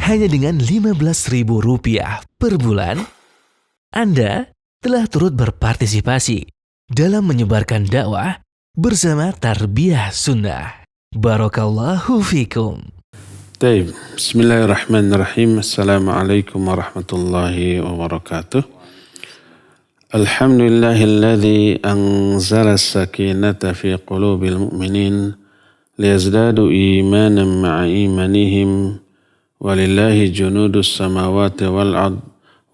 Hanya dengan Rp15.000 per bulan, Anda telah turut berpartisipasi dalam menyebarkan dakwah bersama Tarbiyah Sunnah. Barakallahu fikum. Baik, bismillahirrahmanirrahim. Assalamualaikum warahmatullahi wabarakatuh. Alhamdulillahilladzi anzala as-sakinata fi qulubil mu'minin liyazdadu imanan ma'a imanihim walillahi junudus samawati wal ard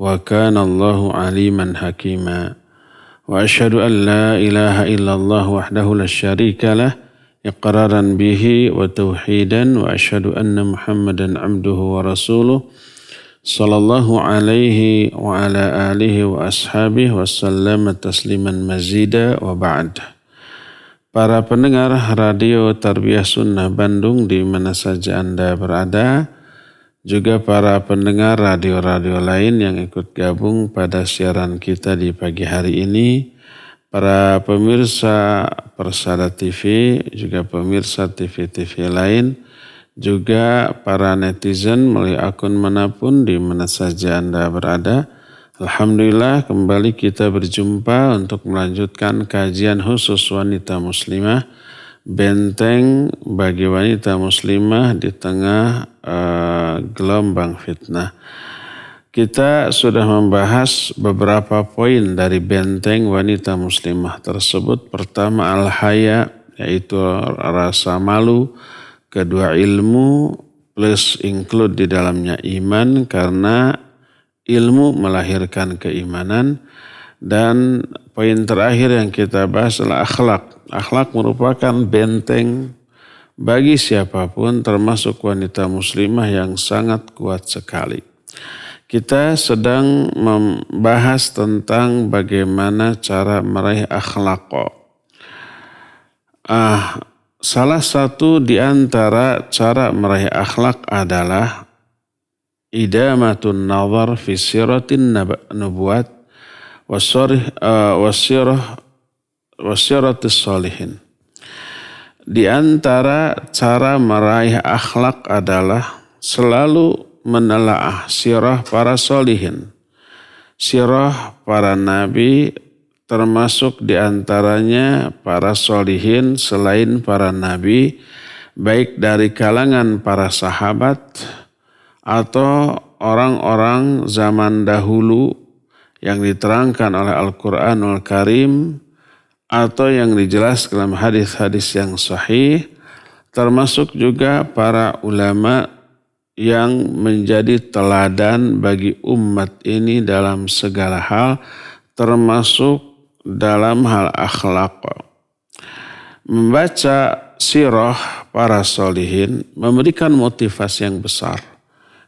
wa kana Allahu aliman hakima. Wa asyhadu an la ilaha illallah wahdahu la syarika lah iqraran bihi wa tauhidan wa asyhadu anna Muhammadan abduhu wa rasuluh sallallahu alaihi wa ala alihi wa ashabihi wa sallama tasliman mazida wa ba'd. Para pendengar Radio Tarbiyah Sunnah Bandung di mana saja Anda berada, juga para pendengar radio-radio lain yang ikut gabung pada siaran kita di pagi hari ini, para pemirsa Persada TV, juga pemirsa TV-TV lain, juga para netizen melalui akun manapun di mana saja Anda berada. Alhamdulillah kembali kita berjumpa untuk melanjutkan kajian khusus wanita muslimah, benteng bagi wanita muslimah di tengah gelombang fitnah. Kita sudah membahas beberapa poin dari benteng wanita muslimah tersebut. Pertama al-haya, yaitu rasa malu. Kedua ilmu, plus include di dalamnya iman, karena ilmu melahirkan keimanan. Dan poin terakhir yang kita bahas adalah akhlak. Akhlak merupakan benteng bagi siapapun, termasuk wanita muslimah, yang sangat kuat sekali. Kita sedang membahas tentang bagaimana cara meraih akhlak. Salah satu di antara cara meraih akhlak adalah idamatun nazar fi siratin nubuwat wasiratis sholihin. Di antara cara meraih akhlak adalah selalu menelaah sirah para sholihin. Sirah para nabi, termasuk di antaranya para sholihin selain para nabi, baik dari kalangan para sahabat atau orang-orang zaman dahulu yang diterangkan oleh Al-Quranul Karim atau yang dijelaskan dalam hadis-hadis yang sahih, termasuk juga para ulama yang menjadi teladan bagi umat ini dalam segala hal, termasuk dalam hal akhlak. Membaca sirah para sholihin memberikan motivasi yang besar.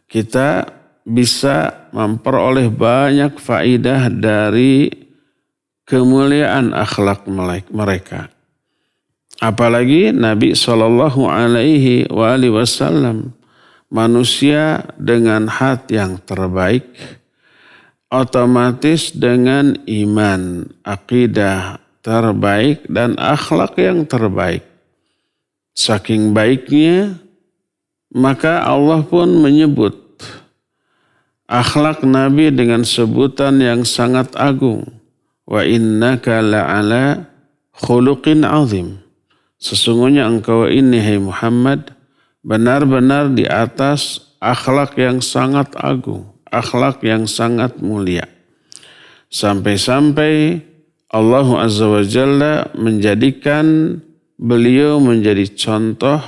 Kita bisa memperoleh banyak faidah dari kemuliaan akhlak mereka. Apalagi Nabi SAW, manusia dengan hati yang terbaik, otomatis dengan iman, akidah terbaik, dan akhlak yang terbaik. Saking baiknya, maka Allah pun menyebut akhlak Nabi dengan sebutan yang sangat agung. Wa innaka la'ala khuluqin azim. Sesungguhnya engkau ini, hai Muhammad, benar-benar di atas akhlak yang sangat agung, akhlak yang sangat mulia. Sampai-sampai Allah Azza wa Jalla menjadikan beliau menjadi contoh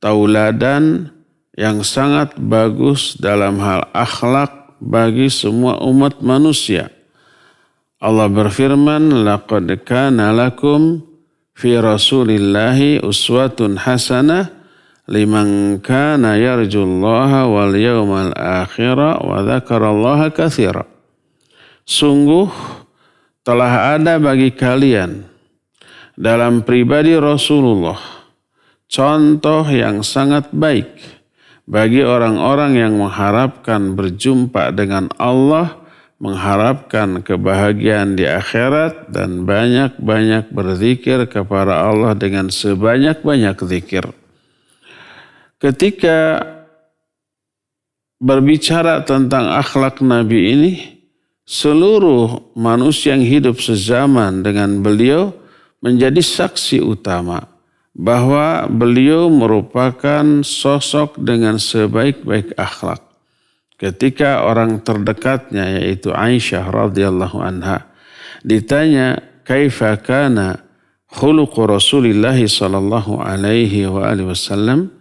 tauladan yang sangat bagus dalam hal akhlak bagi semua umat manusia. Allah berfirman, laqad kana lakum fi rasulillahi uswatun hasanah liman kana yarjullaha wal yawmal akhira wa dzakarallaha katsira. Sungguh telah ada bagi kalian dalam pribadi Rasulullah contoh yang sangat baik bagi orang-orang yang mengharapkan berjumpa dengan Allah, mengharapkan kebahagiaan di akhirat, dan banyak-banyak berzikir kepada Allah dengan sebanyak-banyak zikir. Ketika berbicara tentang akhlak Nabi ini, seluruh manusia yang hidup sezaman dengan beliau menjadi saksi utama bahwa beliau merupakan sosok dengan sebaik-baik akhlak. Ketika orang terdekatnya yaitu Aisyah radhiyallahu anha ditanya kaifa kana khuluqu Rasulillah sallallahu alaihi wa alihi wasallam,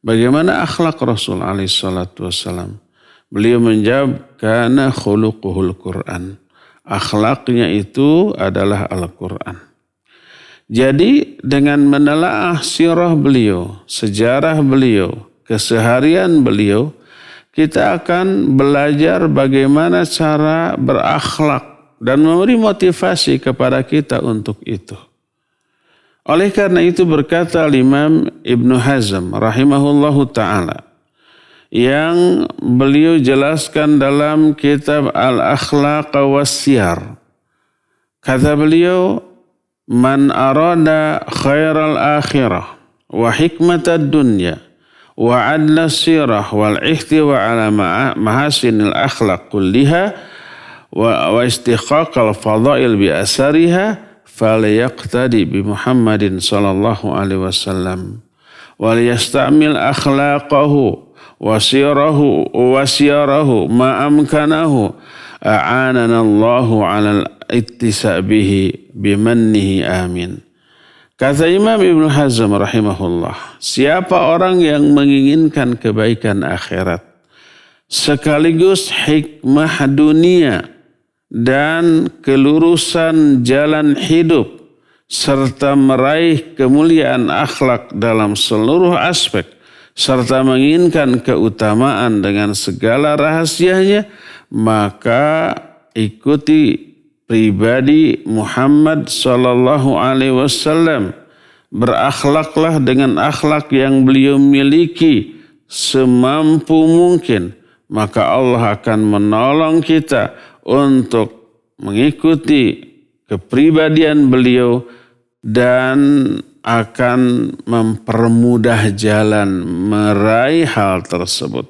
bagaimana akhlak Rasul alaihi salatu wasallam? Beliau menjawab kana khuluquhul Quran. Akhlaknya itu adalah Al-Quran. Jadi dengan menelaah sirah beliau, sejarah beliau, keseharian beliau, kita akan belajar bagaimana cara berakhlak dan memberi motivasi kepada kita untuk itu. Oleh karena itu berkata Imam Ibnu Hazm rahimahullahu ta'ala, yang beliau jelaskan dalam kitab Al-Akhlaq was-Siyar. Kata beliau, man arada khairal akhirah wa hikmatad dunya wa adla sirah wal ihtiwa ala mahasinil akhlaq kulliha wa istiqaqal fadail bi asariha falyaqtadi bi Muhammadin sallallahu alaihi wasallam wal yastamil akhlaqahu wa sirahu ma amkanahu a'anana Allahu ala al-ittisabihi bimannihi amin. Kata Imam Ibnu Hazm rahimahullah, siapa orang yang menginginkan kebaikan akhirat sekaligus hikmah dunia dan kelurusan jalan hidup serta meraih kemuliaan akhlak dalam seluruh aspek serta menginginkan keutamaan dengan segala rahasianya, maka ikuti pribadi Muhammad sallallahu alaihi wasallam. Berakhlaklah dengan akhlak yang beliau miliki semampu mungkin, maka Allah akan menolong kita untuk mengikuti kepribadian beliau dan akan mempermudah jalan meraih hal tersebut.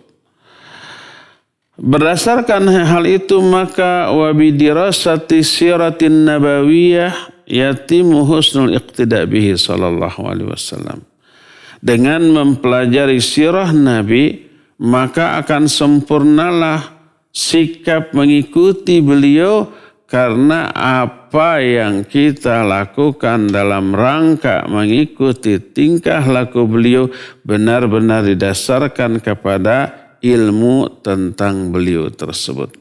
Berdasarkan hal itu maka wabidirasati siratin nabawiyah yatimu husnul iqtida bihi sallallahu alaihi wasallam. Dengan mempelajari sirah Nabi maka akan sempurnalah sikap mengikuti beliau, karena apa yang kita lakukan dalam rangka mengikuti tingkah laku beliau benar-benar didasarkan kepada ilmu tentang beliau tersebut.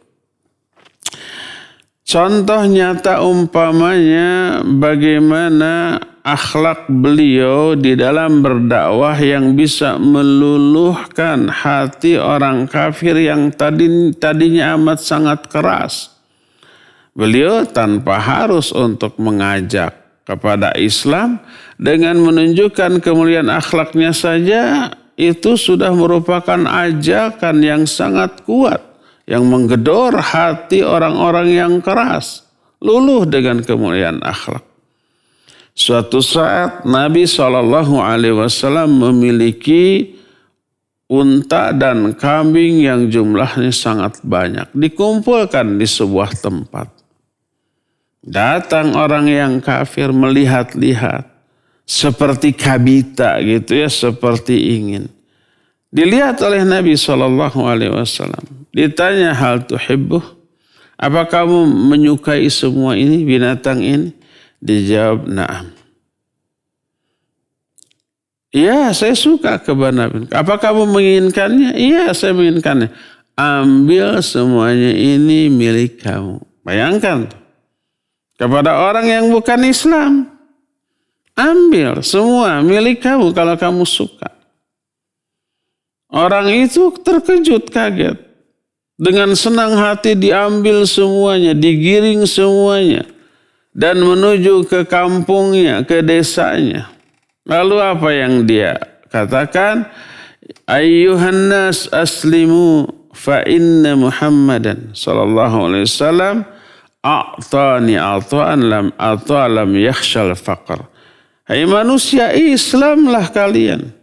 Contoh nyata umpamanya bagaimana akhlak beliau di dalam berdakwah yang bisa meluluhkan hati orang kafir yang tadinya amat sangat keras. Beliau tanpa harus untuk mengajak kepada Islam, dengan menunjukkan kemuliaan akhlaknya saja itu sudah merupakan ajakan yang sangat kuat yang menggedor hati orang-orang yang keras, luluh dengan kemuliaan akhlak. Suatu saat Nabi SAW memiliki unta dan kambing yang jumlahnya sangat banyak, dikumpulkan di sebuah tempat. Datang orang yang kafir melihat-lihat, seperti kabita gitu ya, seperti ingin. Dilihat oleh Nabi SAW. Ditanya, hal tuhibbuh? Apa kamu menyukai semua ini, binatang ini? Dijawab, na'am. Iya, saya suka kebenaran. Apa kamu menginginkannya? Iya, saya menginginkannya. Ambil semuanya ini milik kamu. Bayangkan tuh. Kepada orang yang bukan Islam. Ambil semua milik kamu kalau kamu suka. Orang itu terkejut, kaget. Dengan senang hati diambil semuanya, digiring semuanya. Dan menuju ke kampungnya, ke desanya. Lalu apa yang dia katakan? Ayyuhan nas aslimu fa inna Muhammadan sallallahu alaihi wasallam a'tani a'ta'an lam yakhshal faqr. Hai manusia, Islamlah kalian.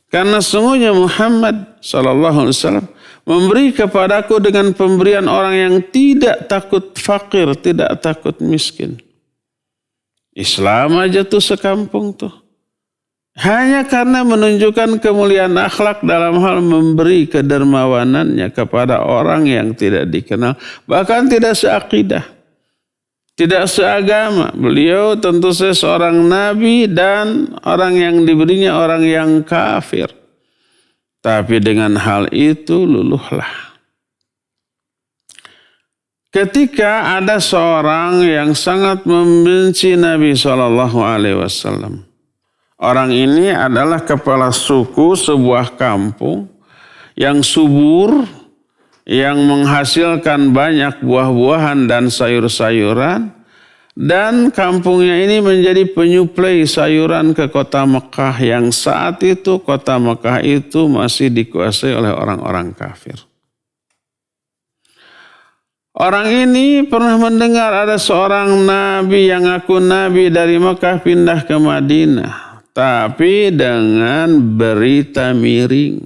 Karena sungguhnya Muhammad sallallahu alaihi wasallam memberi kepadaku dengan pemberian orang yang tidak takut fakir, tidak takut miskin. Islam aja tuh sekampung tuh. Hanya karena menunjukkan kemuliaan akhlak dalam hal memberi kedermawanannya kepada orang yang tidak dikenal. Bahkan tidak seakidah, tidak seagama. Beliau tentu saja seorang nabi dan orang yang diberinya orang yang kafir. Tapi dengan hal itu luluhlah. Ketika ada seorang yang sangat membenci Nabi SAW. Orang ini adalah kepala suku sebuah kampung yang subur, yang menghasilkan banyak buah-buahan dan sayur-sayuran. Dan kampungnya ini menjadi penyuplai sayuran ke kota Mekah yang saat itu kota Mekah itu masih dikuasai oleh orang-orang kafir. Orang ini pernah mendengar ada seorang nabi yang ngaku nabi dari Mekah pindah ke Madinah. Tapi dengan berita miring.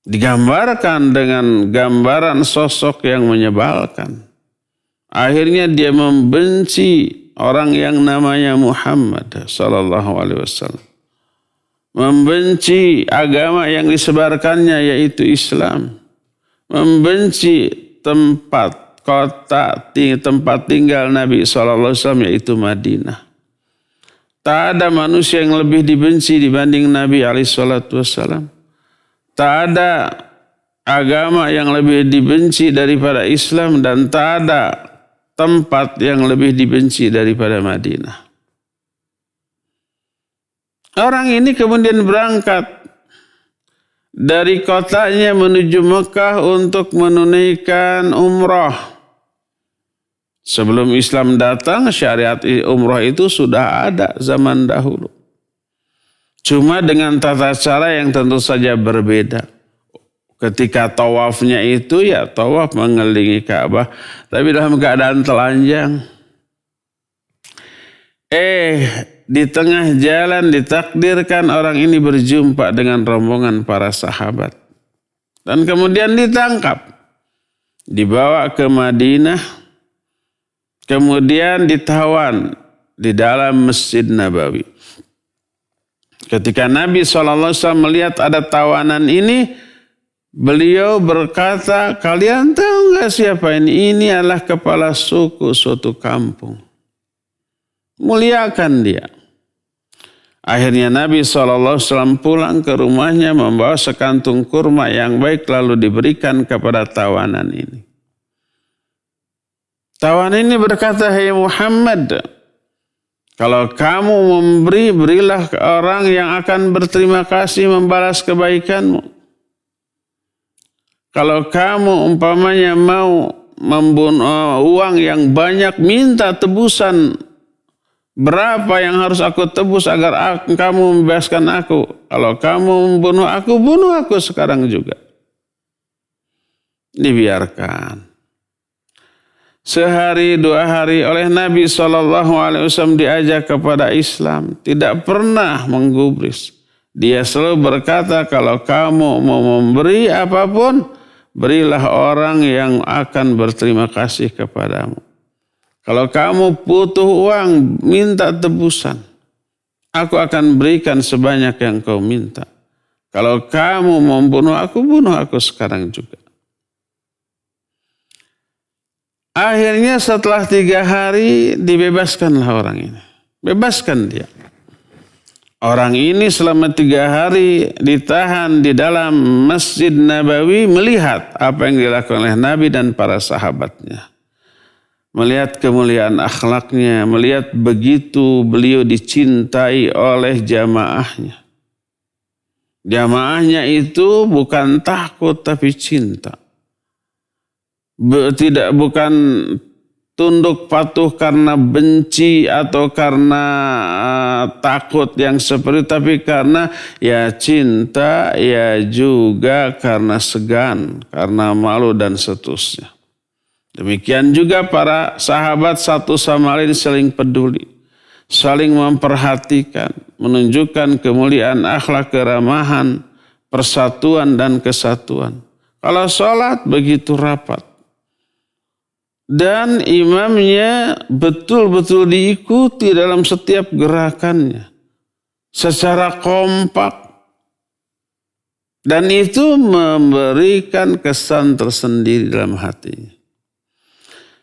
Digambarkan dengan gambaran sosok yang menyebalkan. Akhirnya dia membenci orang yang namanya Muhammad sallallahu alaihi wasallam. Membenci agama yang disebarkannya yaitu Islam. Membenci tempat tinggal Nabi sallallahu alaihi wasallam yaitu Madinah. Tak ada manusia yang lebih dibenci dibanding Nabi SAW. Tak ada agama yang lebih dibenci daripada Islam dan tak ada tempat yang lebih dibenci daripada Madinah. Orang ini kemudian berangkat dari kotanya menuju Mekah untuk menunaikan umrah. Sebelum Islam datang, syariat umrah itu sudah ada zaman dahulu. Cuma dengan tata cara yang tentu saja berbeda. Ketika tawafnya itu ya tawaf mengelilingi Ka'bah, tapi dalam keadaan telanjang. Di tengah jalan ditakdirkan orang ini berjumpa dengan rombongan para sahabat. Dan kemudian ditangkap. Dibawa ke Madinah. Kemudian ditawan di dalam Masjid Nabawi. Ketika Nabi SAW melihat ada tawanan ini, beliau berkata, kalian tahu nggak siapa ini? Ini adalah kepala suku suatu kampung. Muliakan dia. Akhirnya Nabi SAW pulang ke rumahnya membawa sekantung kurma yang baik lalu diberikan kepada tawanan ini. Tawanan ini berkata, "Hai Muhammad, kalau kamu memberi, berilah ke orang yang akan berterima kasih membalas kebaikanmu. Kalau kamu umpamanya mau membunuh uang yang banyak, minta tebusan berapa yang harus aku tebus agar kamu membebaskan aku. Kalau kamu membunuh aku, bunuh aku sekarang juga." Dibiarkan. Sehari dua hari oleh Nabi SAW diajak kepada Islam. Tidak pernah menggubris. Dia selalu berkata, kalau kamu mau memberi apapun, berilah orang yang akan berterima kasih kepadamu. Kalau kamu butuh uang, minta tebusan. Aku akan berikan sebanyak yang kau minta. Kalau kamu membunuh aku, bunuh aku sekarang juga. Akhirnya setelah 3 hari dibebaskanlah orang ini. Bebaskan dia. Orang ini selama 3 hari ditahan di dalam Masjid Nabawi melihat apa yang dilakukan oleh Nabi dan para sahabatnya. Melihat kemuliaan akhlaknya, melihat begitu beliau dicintai oleh jamaahnya. Jamaahnya itu bukan takut tapi cinta. Bukan tunduk patuh karena benci atau karena takut yang seperti, tapi karena ya cinta, ya juga karena segan, karena malu dan seterusnya. Demikian juga para sahabat satu sama lain saling peduli, saling memperhatikan, menunjukkan kemuliaan akhlak keramahan persatuan dan kesatuan. Kalau sholat begitu rapat. Dan imamnya betul-betul diikuti dalam setiap gerakannya. Secara kompak. Dan itu memberikan kesan tersendiri dalam hatinya.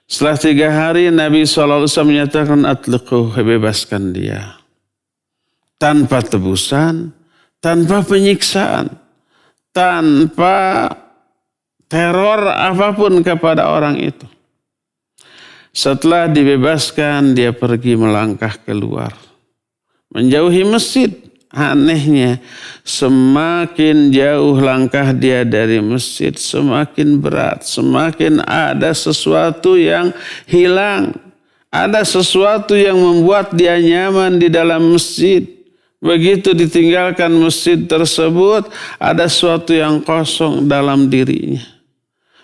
Setelah 3 hari Nabi SAW menyatakan atliquh, bebaskan dia. Tanpa tebusan, tanpa penyiksaan, tanpa teror apapun kepada orang itu. Setelah dibebaskan, dia pergi melangkah keluar. Menjauhi masjid. Anehnya, semakin jauh langkah dia dari masjid, semakin berat, semakin ada sesuatu yang hilang. Ada sesuatu yang membuat dia nyaman di dalam masjid. Begitu ditinggalkan masjid tersebut, ada sesuatu yang kosong dalam dirinya.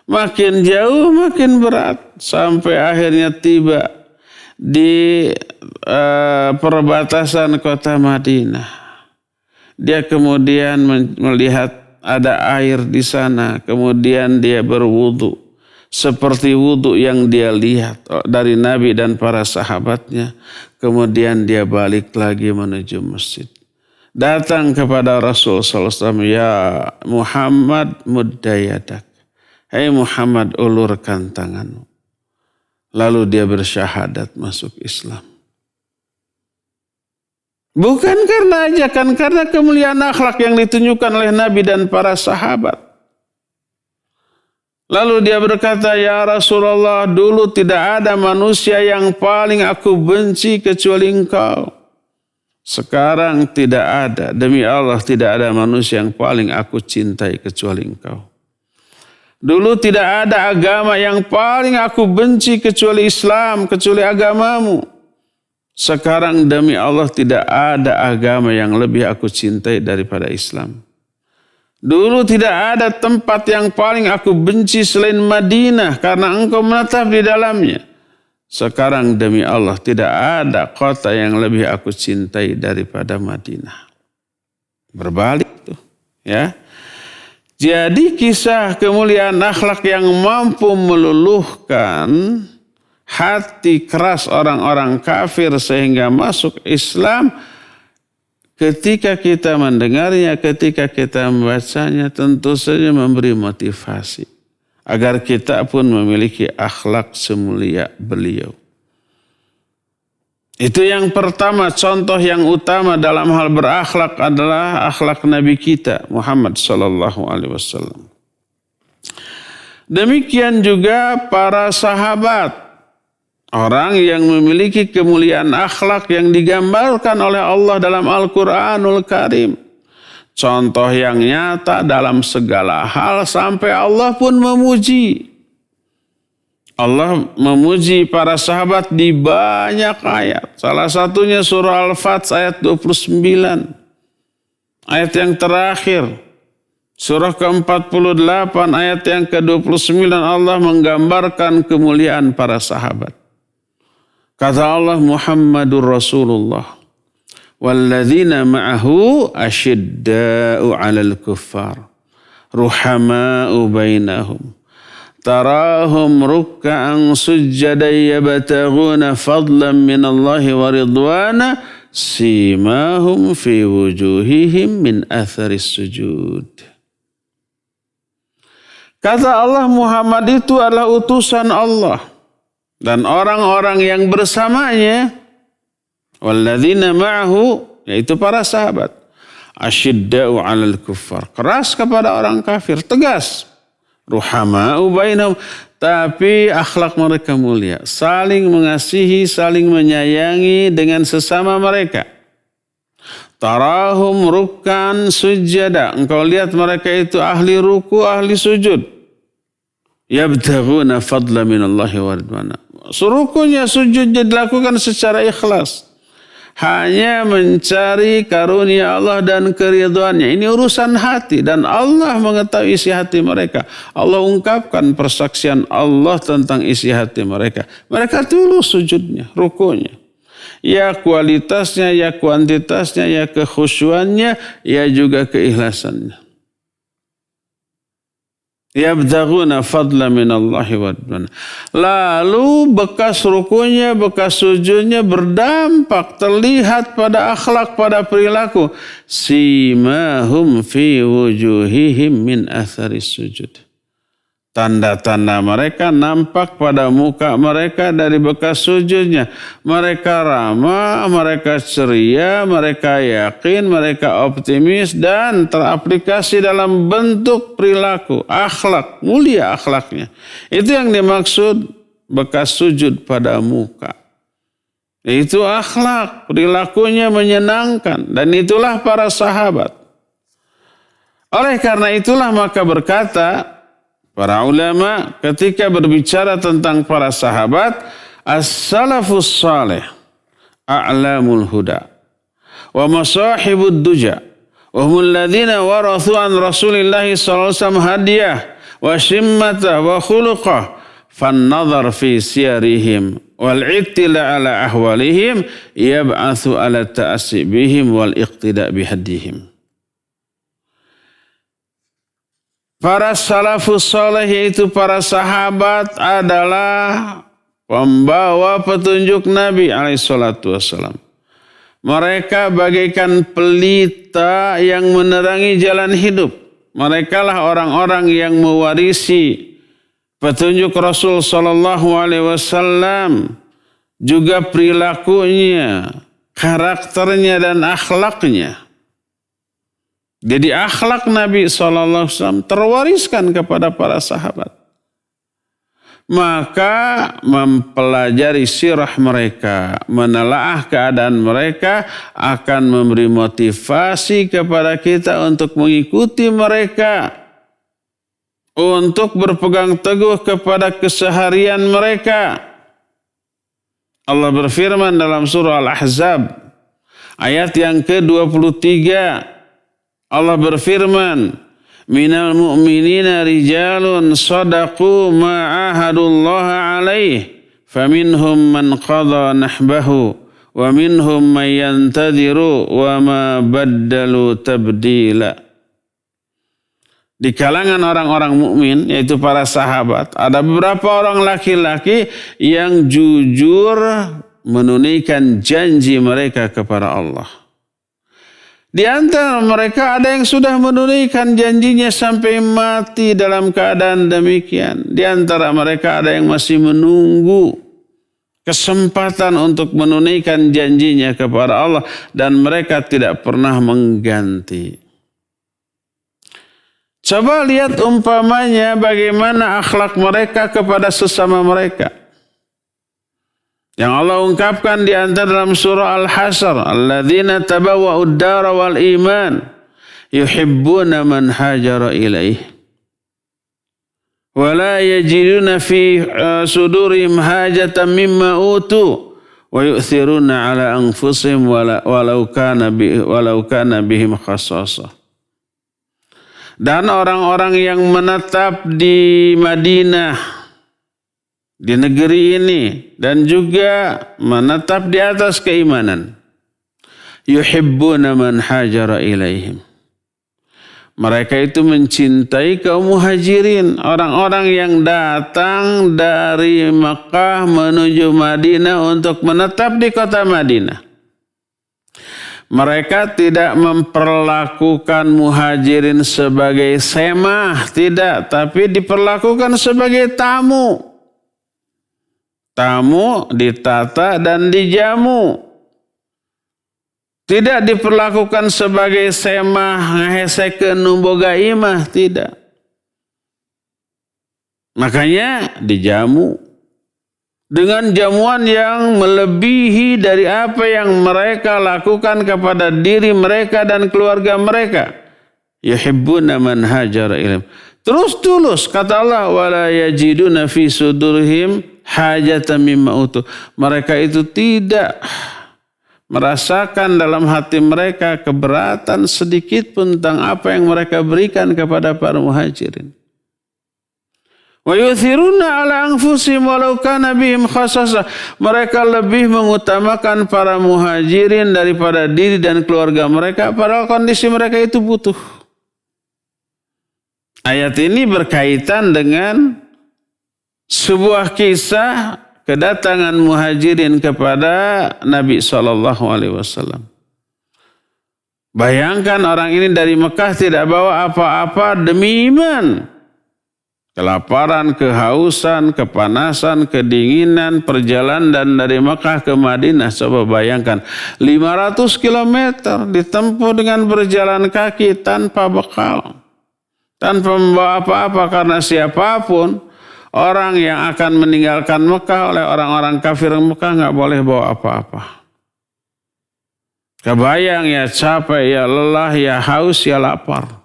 Makin jauh, makin berat. Sampai akhirnya tiba di perbatasan kota Madinah. Dia kemudian melihat ada air di sana. Kemudian dia berwudu. Seperti wudu yang dia lihat dari Nabi dan para sahabatnya. Kemudian dia balik lagi menuju masjid. Datang kepada Rasul SAW. Ya Muhammad muddayadak. Hai Muhammad, ulurkan tanganmu. Lalu dia bersyahadat masuk Islam. Bukan karena ajakan, karena kemuliaan akhlak yang ditunjukkan oleh Nabi dan para sahabat. Lalu dia berkata, ya Rasulullah, dulu tidak ada manusia yang paling aku benci kecuali engkau. Sekarang tidak ada, demi Allah tidak ada manusia yang paling aku cintai kecuali engkau. Dulu tidak ada agama yang paling aku benci kecuali Islam, kecuali agamamu. Sekarang demi Allah tidak ada agama yang lebih aku cintai daripada Islam. Dulu tidak ada tempat yang paling aku benci selain Madinah karena engkau menetap di dalamnya. Sekarang demi Allah tidak ada kota yang lebih aku cintai daripada Madinah. Berbalik tuh, ya. Jadi kisah kemuliaan akhlak yang mampu meluluhkan hati keras orang-orang kafir sehingga masuk Islam, ketika kita mendengarnya, ketika kita membacanya, tentu saja memberi motivasi agar kita pun memiliki akhlak semulia beliau. Itu yang pertama, contoh yang utama dalam hal berakhlak adalah akhlak Nabi kita Muhammad SAW. Demikian juga para sahabat. Orang yang memiliki kemuliaan akhlak yang digambarkan oleh Allah dalam Al-Quranul Karim. Contoh yang nyata dalam segala hal sampai Allah pun memuji. Allah memuji para sahabat di banyak ayat. Salah satunya surah Al-Fat ayat 29. Ayat yang terakhir. Surah ke-48 ayat yang ke-29 Allah menggambarkan kemuliaan para sahabat. Kata Allah, Muhammadur Rasulullah. Walladzina ma'ahu asyidda'u 'alal kuffar. Ruhama'u bainahum. Tarahum ruk'an sujjadan yabtaghuna fadlan minallahi wa ridwana. Simahum fi wujuhihim min atharis sujud. Kata Allah, Muhammad itu adalah utusan Allah. Dan orang-orang yang bersamanya, walladzina ma'ahu, yaitu para sahabat, asyidda'u 'alal kuffar, keras kepada orang kafir, tegas. Ruhama'u bainahum, tapi akhlak mereka mulia, saling mengasihi, saling menyayangi dengan sesama mereka. Tarahum rukkan sujada, engkau lihat mereka itu ahli ruku, ahli sujud. Yabtaghuna fadla minallahi wa ridwana. Rukunya, sujudnya dilakukan secara ikhlas. Hanya mencari karunia Allah dan keridhaannya. Ini urusan hati dan Allah mengetahui isi hati mereka. Allah ungkapkan persaksian Allah tentang isi hati mereka. Mereka tulus sujudnya, rukunya. Ya kualitasnya, ya kuantitasnya, ya kekhusyuannya, ya juga keikhlasannya. Yabtaghuna fadla minallahi wa ridwana. Lalu bekas rukunya, bekas sujudnya berdampak, terlihat pada akhlak, pada perilaku. Simahum fi wujuhihim min atharis sujud. Tanda-tanda mereka nampak pada muka mereka dari bekas sujudnya. Mereka ramah, mereka ceria, mereka yakin, mereka optimis dan teraplikasi dalam bentuk perilaku, akhlak, mulia akhlaknya. Itu yang dimaksud bekas sujud pada muka. Itu akhlak, perilakunya menyenangkan dan itulah para sahabat. Oleh karena itulah maka berkata para ulama ketika berbicara tentang para sahabat, as-salafus salih a'lamul huda wa masahibud duja wa humul ladzina warathu an Rasulillahi sallallahu alaihi wasallam hadiyah wa shimmata wa khuluqah fan nazar fi siyarihim wal ittila ala ahwalihim yab'atsu ala ta'assi bihim wal iqtida bihadihim. Para salafus saleh yaitu para sahabat adalah pembawa petunjuk Nabi alaihissalatu wassalam. Mereka bagaikan pelita yang menerangi jalan hidup. Mereka lah orang-orang yang mewarisi petunjuk Rasul sallallahu alaihi wasallam, juga perilakunya, karakternya dan akhlaknya. Jadi akhlak Nabi SAW terwariskan kepada para sahabat. Maka mempelajari sirah mereka, menelaah keadaan mereka akan memberi motivasi kepada kita untuk mengikuti mereka. Untuk berpegang teguh kepada keseharian mereka. Allah berfirman dalam surah Al-Ahzab ayat yang ke-23. Allah berfirman, minal mu'minina rijalun sadaqu ma'ahadullaha alaih, faminhum man qadha nahbahu, wa minhum man yantadiru, wa ma baddalu tabdila. Di kalangan orang-orang mukmin, yaitu para sahabat, ada beberapa orang laki-laki yang jujur menunaikan janji mereka kepada Allah. Di antara mereka ada yang sudah menunaikan janjinya sampai mati dalam keadaan demikian. Di antara mereka ada yang masih menunggu kesempatan untuk menunaikan janjinya kepada Allah dan mereka tidak pernah mengganti. Coba lihat umpamanya bagaimana akhlak mereka kepada sesama mereka. Yang Allah ungkapkan di antara dalam surah Al-Hasr, alladzina tabawwa'ud dara wal iman yuhibbuna man hajara ilaih wa la yajiduna fi sudurihim hajatan mimma utu wa yu'thiruna ala anfusihim walau kana bihim khassasah. Dan orang-orang yang menetap di Madinah, di negeri ini, dan juga menetap di atas keimanan. Yuhibbuna man hajara ilaihim. Mereka itu mencintai kaum muhajirin, orang-orang yang datang dari Makkah menuju Madinah untuk menetap di kota Madinah. Mereka tidak memperlakukan muhajirin sebagai semah, tidak, tapi diperlakukan sebagai tamu. Tamu ditata dan dijamu. Tidak diperlakukan sebagai semah ngahesekeun nu boga imah, tidak. Makanya dijamu dengan jamuan yang melebihi dari apa yang mereka lakukan kepada diri mereka dan keluarga mereka. Yuhibbuna man hajara ilaihim. Terus tulus kata Allah, wala yajiduna fi sudurihim hajatan mimma utu. Mereka itu tidak merasakan dalam hati mereka keberatan sedikit pun tentang apa yang mereka berikan kepada para muhajirin. Wa yuthiruna ala anfusihim walau kana bihim khassasah. Mereka lebih mengutamakan para muhajirin daripada diri dan keluarga mereka padahal kondisi mereka itu butuh. Ayat ini berkaitan dengan sebuah kisah kedatangan muhajirin kepada Nabi SAW. Bayangkan orang ini dari Mekah tidak bawa apa-apa demi iman. Kelaparan, kehausan, kepanasan, kedinginan, perjalanan dari Mekah ke Madinah. Coba bayangkan, 500 km ditempuh dengan berjalan kaki tanpa bekal. Tanpa membawa apa-apa, karena siapapun orang yang akan meninggalkan Mekah oleh orang-orang kafir Mekah nggak boleh bawa apa-apa. Kebayang ya capek, ya lelah, ya haus, ya lapar.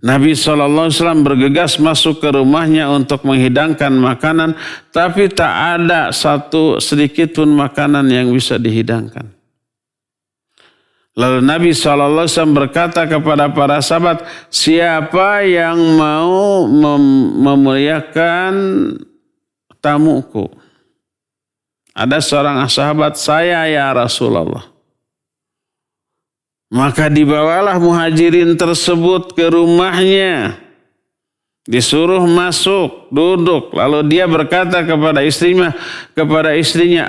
Nabi SAW bergegas masuk ke rumahnya untuk menghidangkan makanan, tapi tak ada satu sedikit pun makanan yang bisa dihidangkan. Lalu Nabi SAW berkata kepada para sahabat, siapa yang mau memuliakan tamuku? Ada seorang sahabat, saya ya Rasulullah. Maka dibawalah muhajirin tersebut ke rumahnya. Disuruh masuk, duduk. Lalu dia berkata kepada istrinya,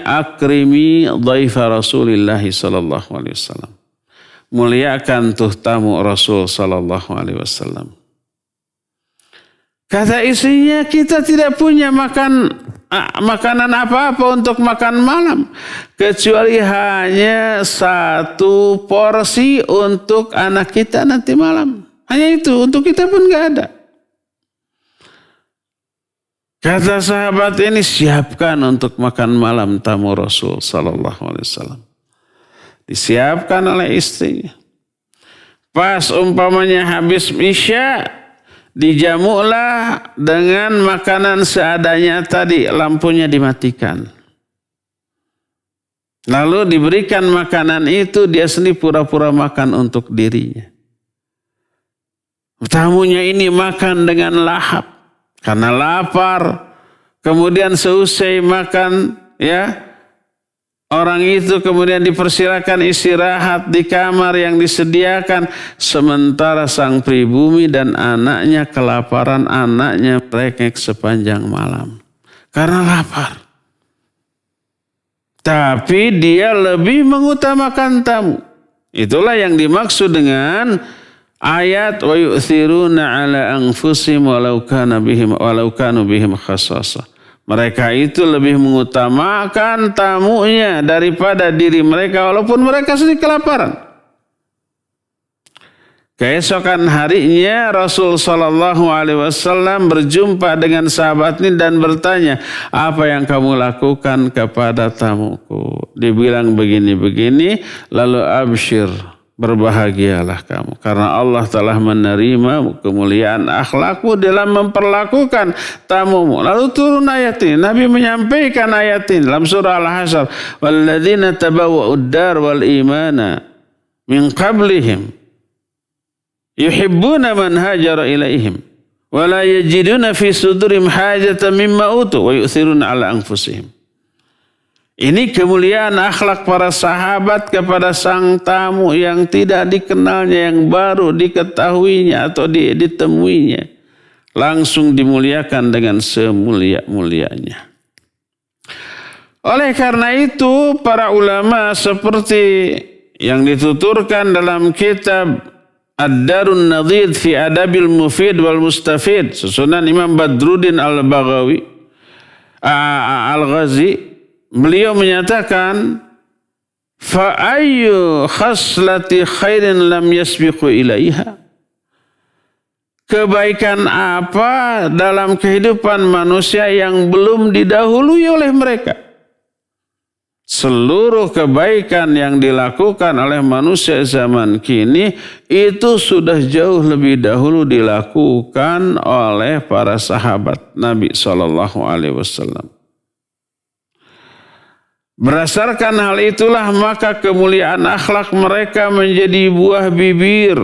akrimi dhaifa Rasulillah sallallahu alaihi wasallam. Muliakan tuh tamu Rasul sallallahu alaihi wasallam. Kata istrinya, kita tidak punya makanan apa-apa untuk makan malam. Kecuali hanya satu porsi untuk anak kita nanti malam. Hanya itu, untuk kita pun gak ada. Kata sahabat ini, siapkan untuk makan malam tamu Rasul sallallahu alaihi wasallam. Disiapkan oleh istrinya. Pas umpamanya habis isya, dijamulah dengan makanan seadanya tadi, lampunya dimatikan. Lalu diberikan makanan itu, dia sendiri pura-pura makan untuk dirinya. Tamunya ini makan dengan lahap karena lapar. Kemudian seusai makan, ya, orang itu kemudian dipersilakan istirahat di kamar yang disediakan. Sementara sang pribumi dan anaknya kelaparan, anaknya merengek sepanjang malam. Karena lapar. Tapi dia lebih mengutamakan tamu. Itulah yang dimaksud dengan ayat wa yu'thiruna ala anfusihim walau kanu bihim khassasah. Mereka itu lebih mengutamakan tamunya daripada diri mereka walaupun mereka sendiri kelaparan. Keesokan harinya Rasul sallallahu alaihi wasallam berjumpa dengan sahabat ini dan bertanya, apa yang kamu lakukan kepada tamuku? Dibilang begini-begini, lalu absyir, berbahagialah kamu karena Allah telah menerima kemuliaan akhlakmu dalam memperlakukan tamumu. Lalu turun ayat ini. Nabi menyampaikan ayat ini dalam surah Al-Hasyr, walladzina tabawwa'ud dar wal imana min qablihim yuhibbuna man hajara ilaihim wa la yajiduna fi sudurihim hajatan mimma utu wa yu'thiruna ala anfusihim. Ini kemuliaan akhlak para sahabat kepada sang tamu yang tidak dikenalnya, yang baru diketahuinya atau ditemuinya. Langsung dimuliakan dengan semulia-mulianya. Oleh karena itu, para ulama seperti yang dituturkan dalam kitab Ad-Darun Nadhid fi Adabil Mufid wal Mustafid, susunan Imam Badruddin Al-Baghawi Al-Ghazi, beliau menyatakan, fa ayyu khaslati khairin lam yasbiqu ilaiha. Kebaikan apa dalam kehidupan manusia yang belum didahului oleh mereka? Seluruh kebaikan yang dilakukan oleh manusia zaman kini itu sudah jauh lebih dahulu dilakukan oleh para sahabat Nabi SAW. Berdasarkan hal itulah maka kemuliaan akhlak mereka menjadi buah bibir.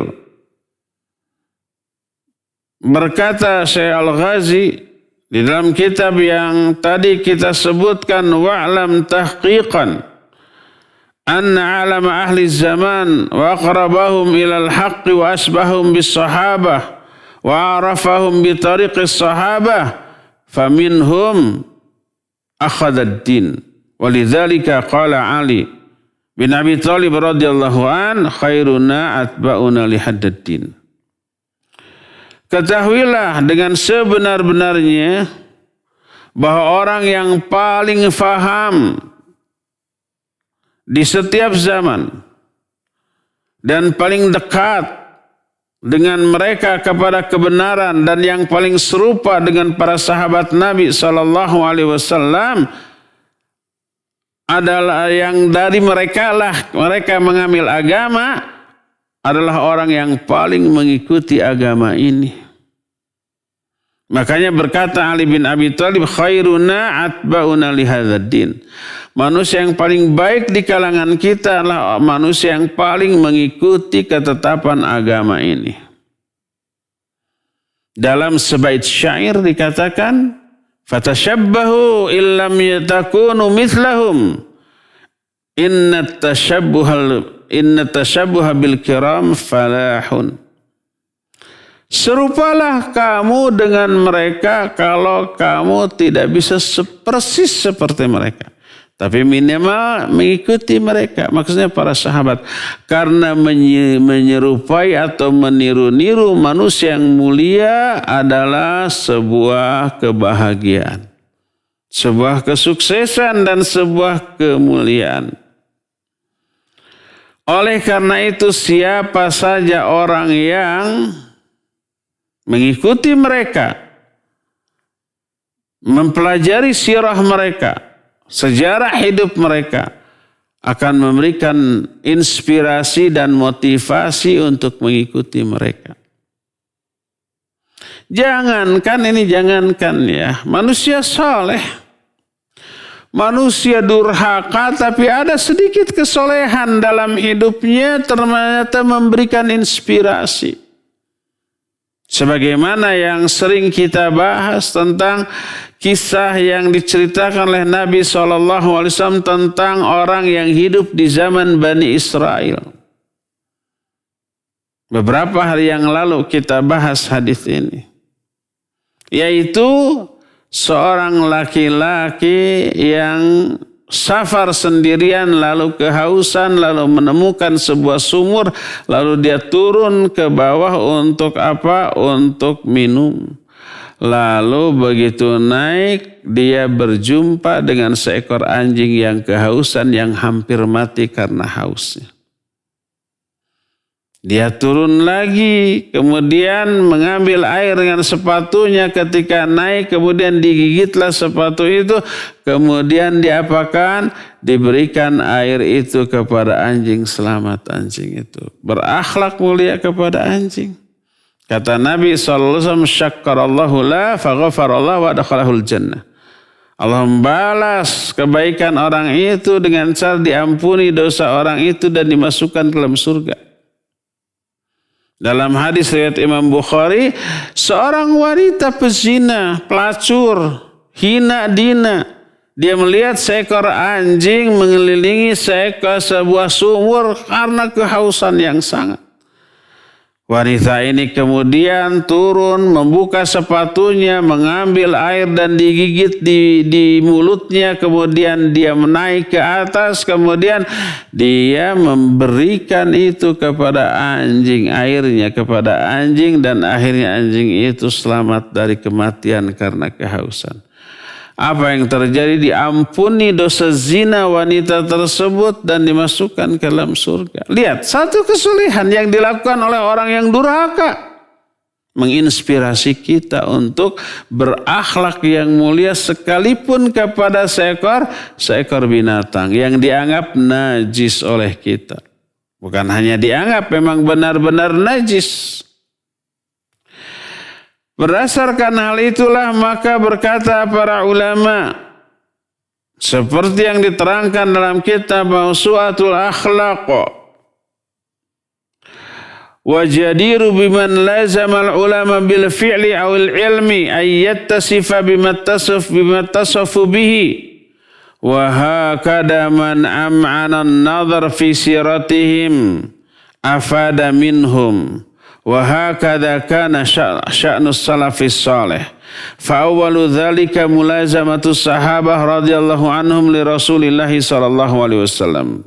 Berkata Syekh Al-Ghazi di dalam kitab yang tadi kita sebutkan, wa'lam tahqiqan anna alama ahli zaman wa aqrabahum ilal haqqi wa asbahum bis sahabah wa arafahum bi tariqis sahabah faminhum akhadad din. Walidzalika qala Ali bin Abi Thalib radhiyallahu an khairuna atba'una lihaddad din. Ketahuilah dengan sebenar-benarnya bahwa orang yang paling faham di setiap zaman dan paling dekat dengan mereka kepada kebenaran dan yang paling serupa dengan para sahabat Nabi sallallahu alaihi wasallam adalah yang dari mereka mengambil agama adalah orang yang paling mengikuti agama ini. Makanya berkata Ali bin Abi Thalib, khairuna atba'una lihadzal din. Manusia yang paling baik di kalangan kita adalah manusia yang paling mengikuti ketetapan agama ini. Dalam sebaik syair dikatakan, fatashabbahu illam yatakunu mithlahum. Inna tashabbuha bil kiram falahun. Serupalah kamu dengan mereka kalau kamu tidak bisa persis seperti mereka. Tapi minimal mengikuti mereka. Maksudnya para sahabat. Karena menyerupai atau meniru-niru manusia yang mulia adalah sebuah kebahagiaan. Sebuah kesuksesan dan sebuah kemuliaan. Oleh karena itu siapa saja orang yang mengikuti mereka, mempelajari sirah mereka, sejarah hidup mereka, akan memberikan inspirasi dan motivasi untuk mengikuti mereka. Jangankan ya, manusia saleh, manusia durhaka, tapi ada sedikit kesolehan dalam hidupnya ternyata memberikan inspirasi. Sebagaimana yang sering kita bahas tentang kisah yang diceritakan oleh Nabi SAW tentang orang yang hidup di zaman Bani Israel. Beberapa hari yang lalu kita bahas hadis ini. Yaitu seorang laki-laki yang safar sendirian lalu kehausan lalu menemukan sebuah sumur lalu dia turun ke bawah untuk apa? Untuk minum. Lalu begitu naik dia berjumpa dengan seekor anjing yang kehausan yang hampir mati karena hausnya. Dia turun lagi, kemudian mengambil air dengan sepatunya ketika naik, kemudian digigitlah sepatu itu, kemudian diapakan? Diberikan air itu kepada anjing, selamat anjing itu. Berakhlak mulia kepada anjing. Kata Nabi SAW, syakkarallahu la faghafarallahu wa adkhalahul jannah. Allah membalas kebaikan orang itu dengan cara diampuni dosa orang itu dan dimasukkan ke dalam surga. Dalam hadis riwayat Imam Bukhari, seorang wanita pezina, pelacur, hina dina, dia melihat seekor anjing mengelilingi sebuah sumur karena kehausan yang sangat. Wanita ini kemudian turun, membuka sepatunya, mengambil air dan digigit di mulutnya. Kemudian dia menaik ke atas, kemudian dia memberikan itu kepada anjing, airnya kepada anjing, dan akhirnya anjing itu selamat dari kematian karena kehausan. Apa yang terjadi? Diampuni dosa zina wanita tersebut dan dimasukkan ke dalam surga. Lihat, satu kesolehan yang dilakukan oleh orang yang durhaka menginspirasi kita untuk berakhlak yang mulia sekalipun kepada seekor binatang yang dianggap najis oleh kita. Bukan hanya dianggap, memang benar-benar najis. Berdasarkan hal itulah maka berkata para ulama seperti yang diterangkan dalam kitab Mawsu'atul Akhlaq, wa jadiru biman lazamal ulama bil fi'li awil ilmi ay yattasifa bima tasafu bihi wa hakada man am'ana an-nazar fi siratihim afada minhum wa hakadha kana sya'nus salafis salih. Fa awwalu dzalika mulazamatu sahabah radhiyallahu anhum li Rasulillah sallallahu alaihi wasallam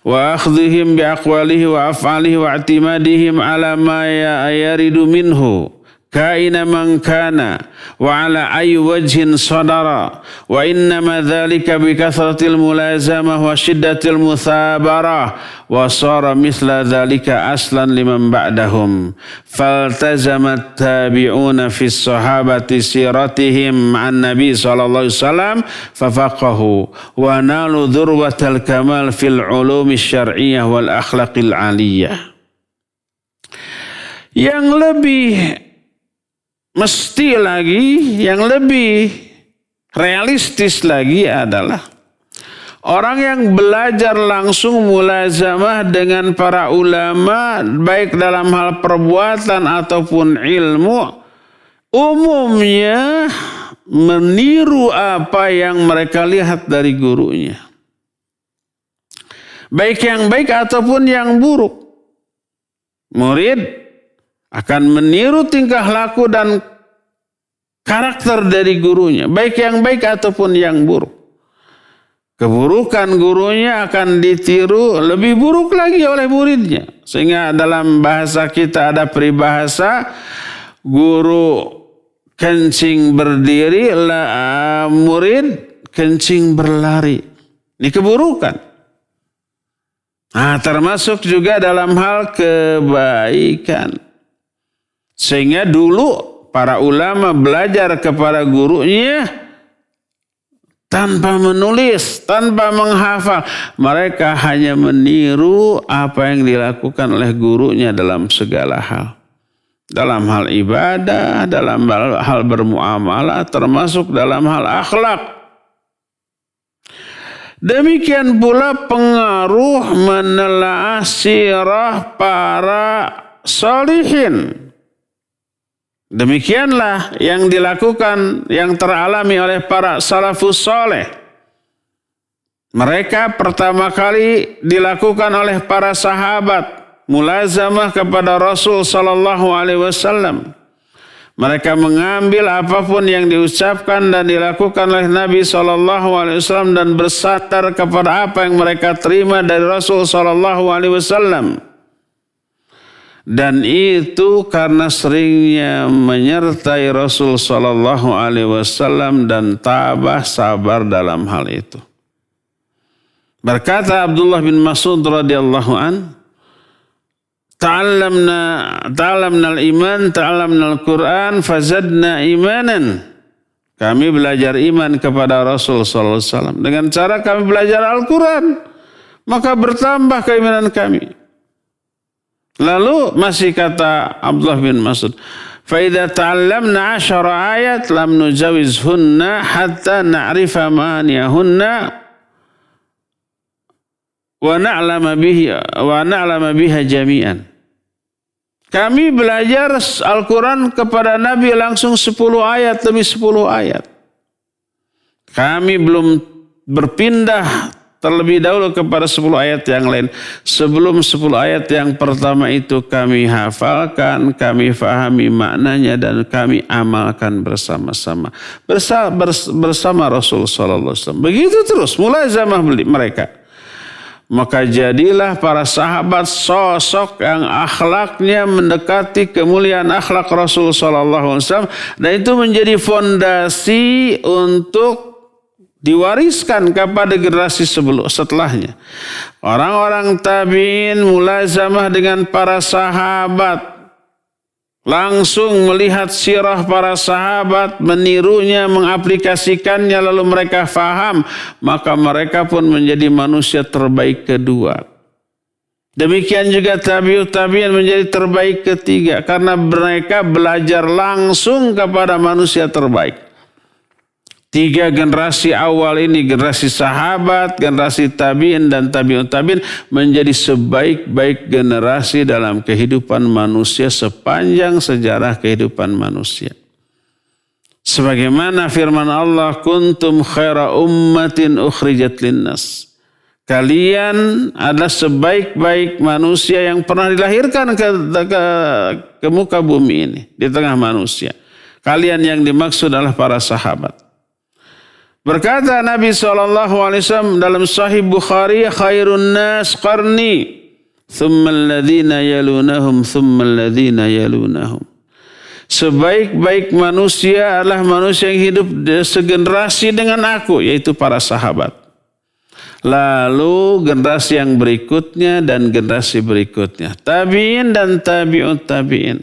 wa akhdhihim bi aqwalihi wa af'alihi wa i'timadihim ala ma yaridu minhu kaina man kana wa ala ayyi wajhin sadara wa innama dhalika bi kathratil mulazamah wa shiddatil muthabarah wa sara mithla dhalika aslan liman ba'dahum faltazamat tabi'una fi sahabati siratihim an nabi sallallahu alaihi wasallam fafaqahu wa nalu dhurwatal kamal fil ulumi syar'iyyah wal akhlaqil aliyah. Yang lebih mesti lagi, yang lebih realistis lagi adalah orang yang belajar langsung mulazamah dengan para ulama baik dalam hal perbuatan ataupun ilmu, umumnya meniru apa yang mereka lihat dari gurunya. Baik yang baik ataupun yang buruk. Murid akan meniru tingkah laku dan karakter dari gurunya, baik yang baik ataupun yang buruk. Keburukan gurunya akan ditiru lebih buruk lagi oleh muridnya. Sehingga dalam bahasa kita ada peribahasa, guru kencing berdiri, murid kencing berlari. Ini keburukan. Nah, termasuk juga dalam hal kebaikan. Sehingga dulu para ulama belajar kepada gurunya tanpa menulis, tanpa menghafal. Mereka hanya meniru apa yang dilakukan oleh gurunya dalam segala hal. Dalam hal ibadah, dalam hal bermuamalah, termasuk dalam hal akhlak. Demikian pula pengaruh menelaah sirah para sholihin. Demikianlah yang dilakukan, yang teralami oleh para salafus soleh. Mereka pertama kali dilakukan oleh para sahabat, mulazamah kepada Rasul sallallahu alaihi wasallam. Mereka mengambil apapun yang diucapkan dan dilakukan oleh Nabi sallallahu alaihi wasallam dan bersandar kepada apa yang mereka terima dari Rasul sallallahu alaihi wasallam. Dan itu karena seringnya menyertai Rasul sallallahu alaihi wasallam dan tabah sabar dalam hal itu. Berkata Abdullah bin Mas'ud radhiyallahu an, ta'allamna al-iman, ta'allamna al-Qur'an, fazadna imanan. Kami belajar iman kepada Rasul sallallahu alaihi wasallam dengan cara kami belajar Al-Qur'an, maka bertambah keimanan kami. Lalu masih kata Abdullah bin Mas'ud, fa idza ta'allamna 10 ayat lam nujawizhunna hatta na'rifa ma'aniyahunna wa na'lama biha jami'an. Kami belajar Al-Quran kepada Nabi langsung 10 ayat demi 10 ayat. Kami belum berpindah terlebih dahulu kepada 10 ayat yang lain. Sebelum 10 ayat yang pertama itu kami hafalkan, kami fahami maknanya dan kami amalkan bersama-sama. Bersama Rasul sallallahu alaihi wasallam. Begitu terus mulazamah mereka. Maka jadilah para sahabat sosok yang akhlaknya mendekati kemuliaan akhlak Rasul sallallahu alaihi wasallam, dan itu menjadi fondasi untuk diwariskan kepada generasi setelahnya. Orang-orang tabi'in mulazamah dengan para sahabat, langsung melihat sirah para sahabat, menirunya, mengaplikasikannya, lalu mereka faham, maka mereka pun menjadi manusia terbaik kedua. Demikian juga tabi'in menjadi terbaik ketiga, karena mereka belajar langsung kepada manusia terbaik. 3 generasi awal ini, generasi sahabat, generasi tabi'in dan tabi'ut tabi'in, menjadi sebaik-baik generasi dalam kehidupan manusia sepanjang sejarah kehidupan manusia. Sebagaimana firman Allah, kuntum khaira ummatin ukhrijat linnas. Kalian adalah sebaik-baik manusia yang pernah dilahirkan ke muka bumi ini, di tengah manusia. Kalian yang dimaksud adalah para sahabat. Berkata Nabi SAW dalam Sahih Bukhari, khairun nas qarni, thumma alladhina yalunahum, thumma alladhina yalunahum. Sebaik-baik manusia adalah manusia yang hidup segenerasi dengan aku, yaitu para sahabat. Lalu generasi yang berikutnya dan generasi berikutnya. Tabi'in dan tabi'ut tabi'in.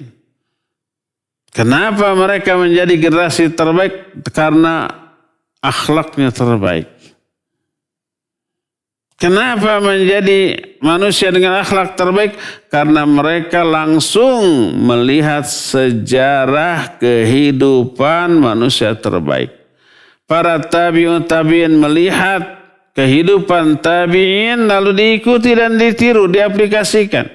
Kenapa mereka menjadi generasi terbaik? Karena akhlaknya terbaik. Kenapa menjadi manusia dengan akhlak terbaik? Karena mereka langsung melihat sejarah kehidupan manusia terbaik. Para tabi'ut tabi'in melihat kehidupan tabi'in lalu diikuti dan ditiru, diaplikasikan.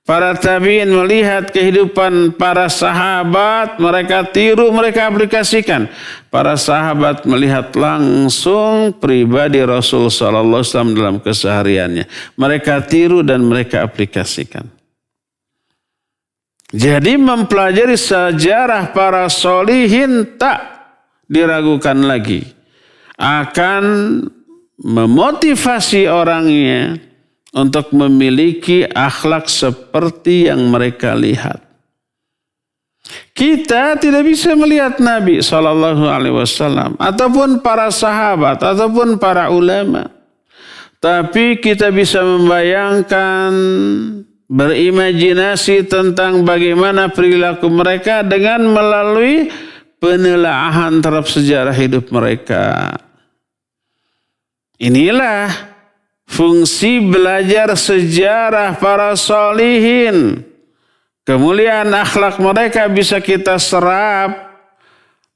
Para tabi'in melihat kehidupan para sahabat, mereka tiru, mereka aplikasikan. Para sahabat melihat langsung pribadi Rasul sallallahu alaihi wasallam dalam kesehariannya. Mereka tiru dan mereka aplikasikan. Jadi mempelajari sejarah para solihin tak diragukan lagi. Akan memotivasi orangnya untuk memiliki akhlak seperti yang mereka lihat. Kita tidak bisa melihat Nabi SAW ataupun para sahabat ataupun para ulama. Tapi kita bisa membayangkan, berimajinasi tentang bagaimana perilaku mereka dengan melalui penelaahan terhadap sejarah hidup mereka. Inilah fungsi belajar sejarah para solihin. Kemuliaan akhlak mereka bisa kita serap,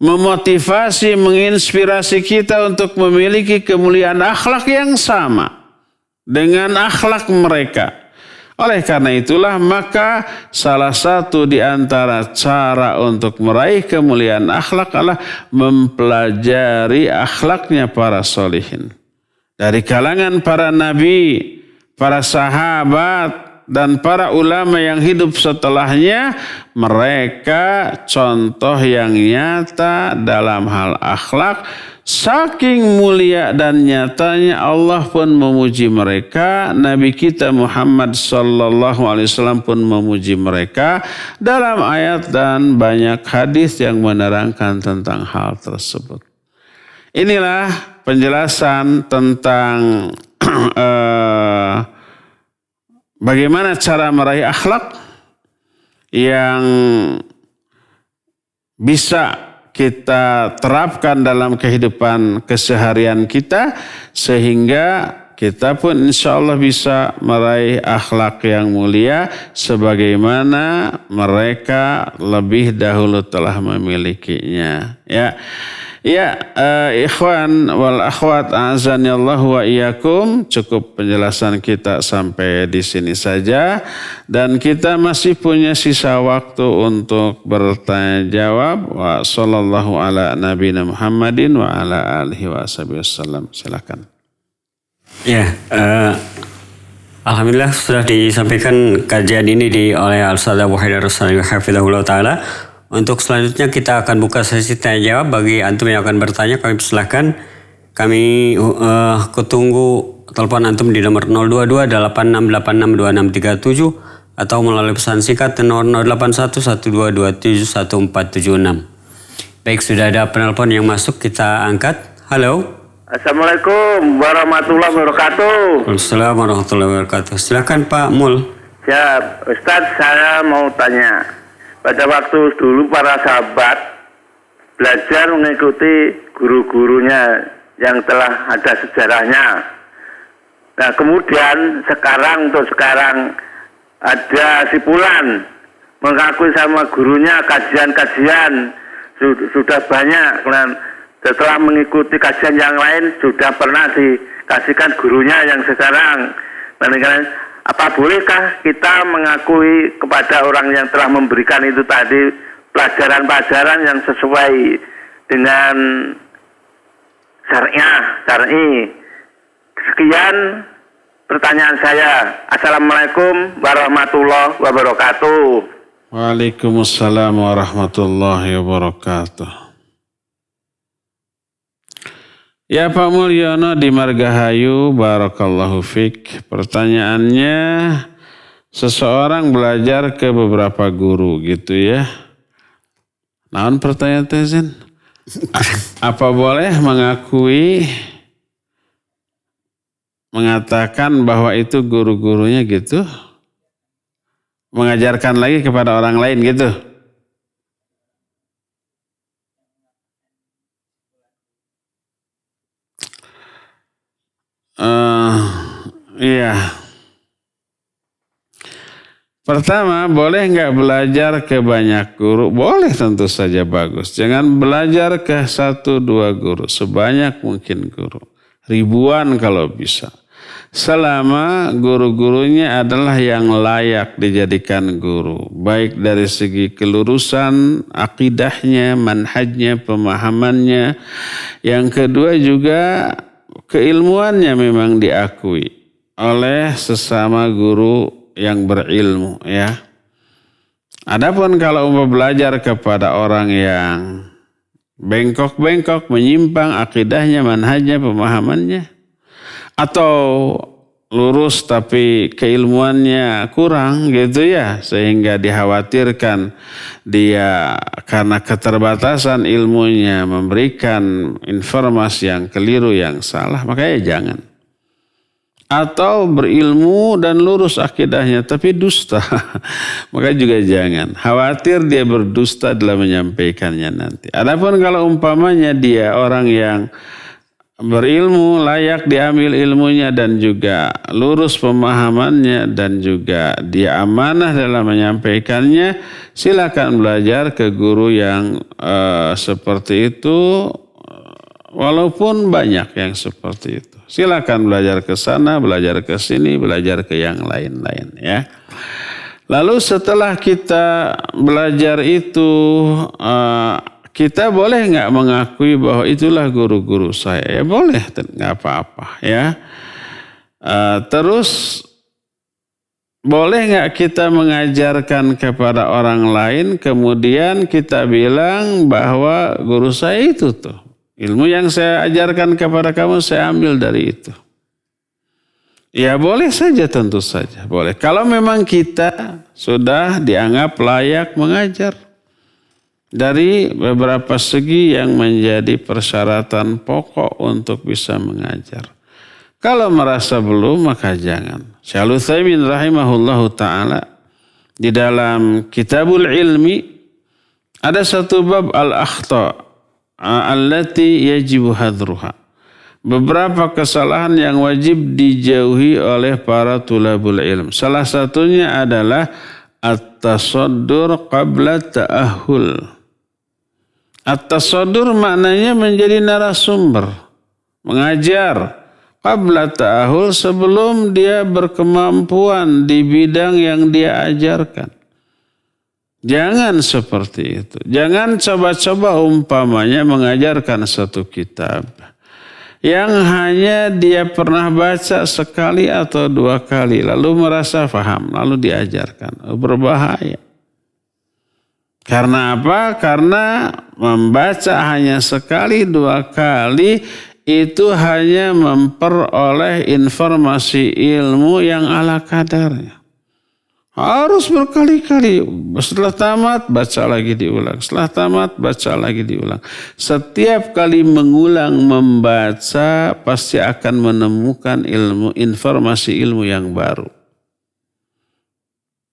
memotivasi, menginspirasi kita untuk memiliki kemuliaan akhlak yang sama dengan akhlak mereka. Oleh karena itulah maka salah satu di antara cara untuk meraih kemuliaan akhlak adalah mempelajari akhlaknya para solihin. Dari kalangan para nabi, para sahabat, dan para ulama yang hidup setelahnya, mereka contoh yang nyata dalam hal akhlak. Saking mulia dan nyatanya Allah pun memuji mereka. Nabi kita Muhammad sallallahu alaihi wasallam pun memuji mereka dalam ayat dan banyak hadis yang menerangkan tentang hal tersebut. Inilah penjelasan tentang bagaimana cara meraih akhlak yang bisa kita terapkan dalam kehidupan keseharian kita sehingga kita pun insya Allah bisa meraih akhlak yang mulia sebagaimana mereka lebih dahulu telah memilikinya. Ya, ikhwan wal akhwat a'azanillahu wa iyyakum, cukup penjelasan kita sampai di sini saja dan kita masih punya sisa waktu untuk bertanya jawab. Wa sallallahu ala nabiyina Muhammadin wa ala alihi wa sahbihi wasallam. Silakan. Ya, alhamdulillah sudah disampaikan kajian ini oleh Al-Ustaz Abu Haidar Rusani hafizahullah taala. Untuk selanjutnya kita akan buka sesi tanya jawab. Bagi antum yang akan bertanya kami persilahkan. Kami ketunggu telepon antum di nomor 022-8686-2637 atau melalui pesan singkat nomor 0811227146. Baik, sudah ada penelpon yang masuk, kita angkat. Halo. Assalamualaikum warahmatullahi wabarakatuh. Waalaikumsalam warahmatullahi wabarakatuh. Silakan Pak Mul. Siap, Ustadz, saya mau tanya. Pada waktu dulu para sahabat belajar mengikuti guru-gurunya yang telah ada sejarahnya. Nah kemudian sekarang ada si Fulan mengakui sama gurunya kajian-kajian sudah banyak. Kemudian setelah mengikuti kajian yang lain sudah pernah dikasihkan gurunya yang sekarang. Apa bolehkah kita mengakui kepada orang yang telah memberikan itu tadi pelajaran-pelajaran yang sesuai dengan syar'i? Sekian, pertanyaan saya. Assalamualaikum warahmatullahi wabarakatuh. Waalaikumsalam warahmatullahi wabarakatuh. Ya Pak Mulyono di Margahayu, barakallahu fik. Pertanyaannya, seseorang belajar ke beberapa guru gitu ya. Naon pertanyaan tezen? Apa boleh mengatakan bahwa itu guru-gurunya gitu? Mengajarkan lagi kepada orang lain gitu? Iya. Pertama, boleh nggak belajar ke banyak guru? Boleh, tentu saja bagus. Jangan belajar ke 1-2 guru, sebanyak mungkin guru. Ribuan kalau bisa. Selama guru-gurunya adalah yang layak dijadikan guru. Baik dari segi kelurusan, akidahnya, manhajnya, pemahamannya. Yang kedua juga keilmuannya memang diakui oleh sesama guru yang berilmu ya. Adapun kalau mau belajar kepada orang yang bengkok-bengkok, menyimpang akidahnya, manhajnya, pemahamannya, atau lurus tapi keilmuannya kurang gitu ya, sehingga dikhawatirkan dia karena keterbatasan ilmunya memberikan informasi yang keliru, yang salah, makanya jangan. Atau berilmu dan lurus akidahnya tapi dusta, maka juga jangan. Khawatir dia berdusta dalam menyampaikannya nanti. Adapun kalau umpamanya dia orang yang berilmu, layak diambil ilmunya dan juga lurus pemahamannya dan juga dia amanah dalam menyampaikannya, silakan belajar ke guru yang seperti itu, walaupun banyak yang seperti itu. Silakan belajar ke sana, belajar ke sini, belajar ke yang lain-lain ya. Lalu setelah kita belajar itu, kita boleh nggak mengakui bahwa itulah guru-guru saya? Ya boleh, nggak apa-apa ya. Terus boleh nggak kita mengajarkan kepada orang lain, kemudian kita bilang bahwa guru saya itu tuh, ilmu yang saya ajarkan kepada kamu saya ambil dari itu. Ya boleh saja, tentu saja boleh. Kalau memang kita sudah dianggap layak mengajar. Dari beberapa segi yang menjadi persyaratan pokok untuk bisa mengajar. Kalau merasa belum, maka jangan. Syekh Utsaimin rahimahullahu ta'ala di dalam Kitabul Ilmi ada satu bab al-akhta allati yajibu hadruha. Beberapa kesalahan yang wajib dijauhi oleh para tulabul ilm. Salah satunya adalah at-tasaddur qabla ta'ahul. At-tasaddur maknanya menjadi narasumber, mengajar qabla ta'ahul, sebelum dia berkemampuan di bidang yang dia ajarkan. Jangan seperti itu. Jangan coba-coba umpamanya mengajarkan satu kitab yang hanya dia pernah baca sekali atau 2 kali, lalu merasa paham, lalu diajarkan. Berbahaya. Karena apa? Karena membaca hanya sekali 2 kali itu hanya memperoleh informasi ilmu yang ala kadarnya. Harus berkali-kali. Setelah tamat baca lagi diulang. Setelah tamat baca lagi diulang. Setiap kali mengulang membaca pasti akan menemukan informasi ilmu yang baru.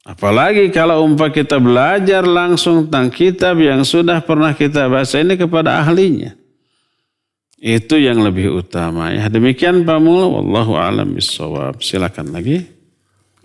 Apalagi kalau kita belajar langsung tentang kitab yang sudah pernah kita baca ini kepada ahlinya. Itu yang lebih utama ya. Demikian Pak Mul, wallahu a'lam bishawab. Silakan lagi.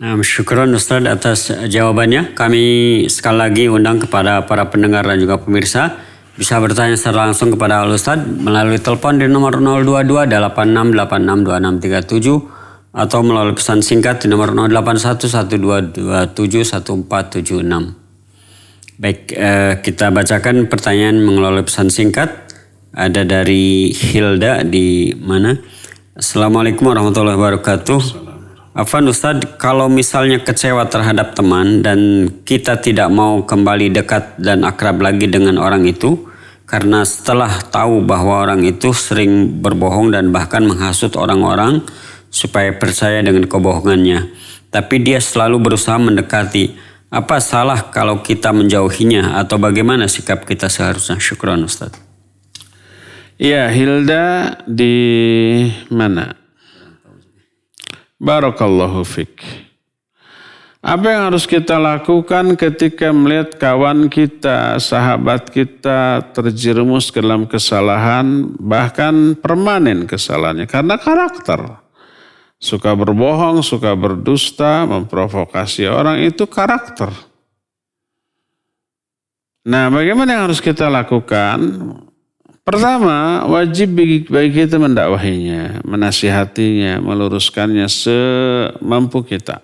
Nah, syukron Ustaz atas jawabannya. Kami sekali lagi undang kepada para pendengar dan juga pemirsa bisa bertanya secara langsung kepada Al-Ustaz melalui telepon di nomor 022 86862637 atau melalui pesan singkat di nomor 081122271476. Baik, kita bacakan pertanyaan melalui pesan singkat. Ada dari Hilda di mana? Assalamualaikum warahmatullahi wabarakatuh. Afwan Ustadz, kalau misalnya kecewa terhadap teman dan kita tidak mau kembali dekat dan akrab lagi dengan orang itu, karena setelah tahu bahwa orang itu sering berbohong dan bahkan menghasut orang-orang supaya percaya dengan kebohongannya, tapi dia selalu berusaha mendekati, apa salah kalau kita menjauhinya atau bagaimana sikap kita seharusnya? Syukran Ustadz. Ya, Hilda di mana? Barakallahu fik. Apa yang harus kita lakukan ketika melihat kawan kita, sahabat kita terjerumus ke dalam kesalahan, bahkan permanen kesalahannya karena karakter. Suka berbohong, suka berdusta, memprovokasi orang, itu karakter. Nah, bagaimana yang harus kita lakukan? Pertama, wajib bagi kita mendakwahinya, menasihatinya, meluruskannya semampu kita.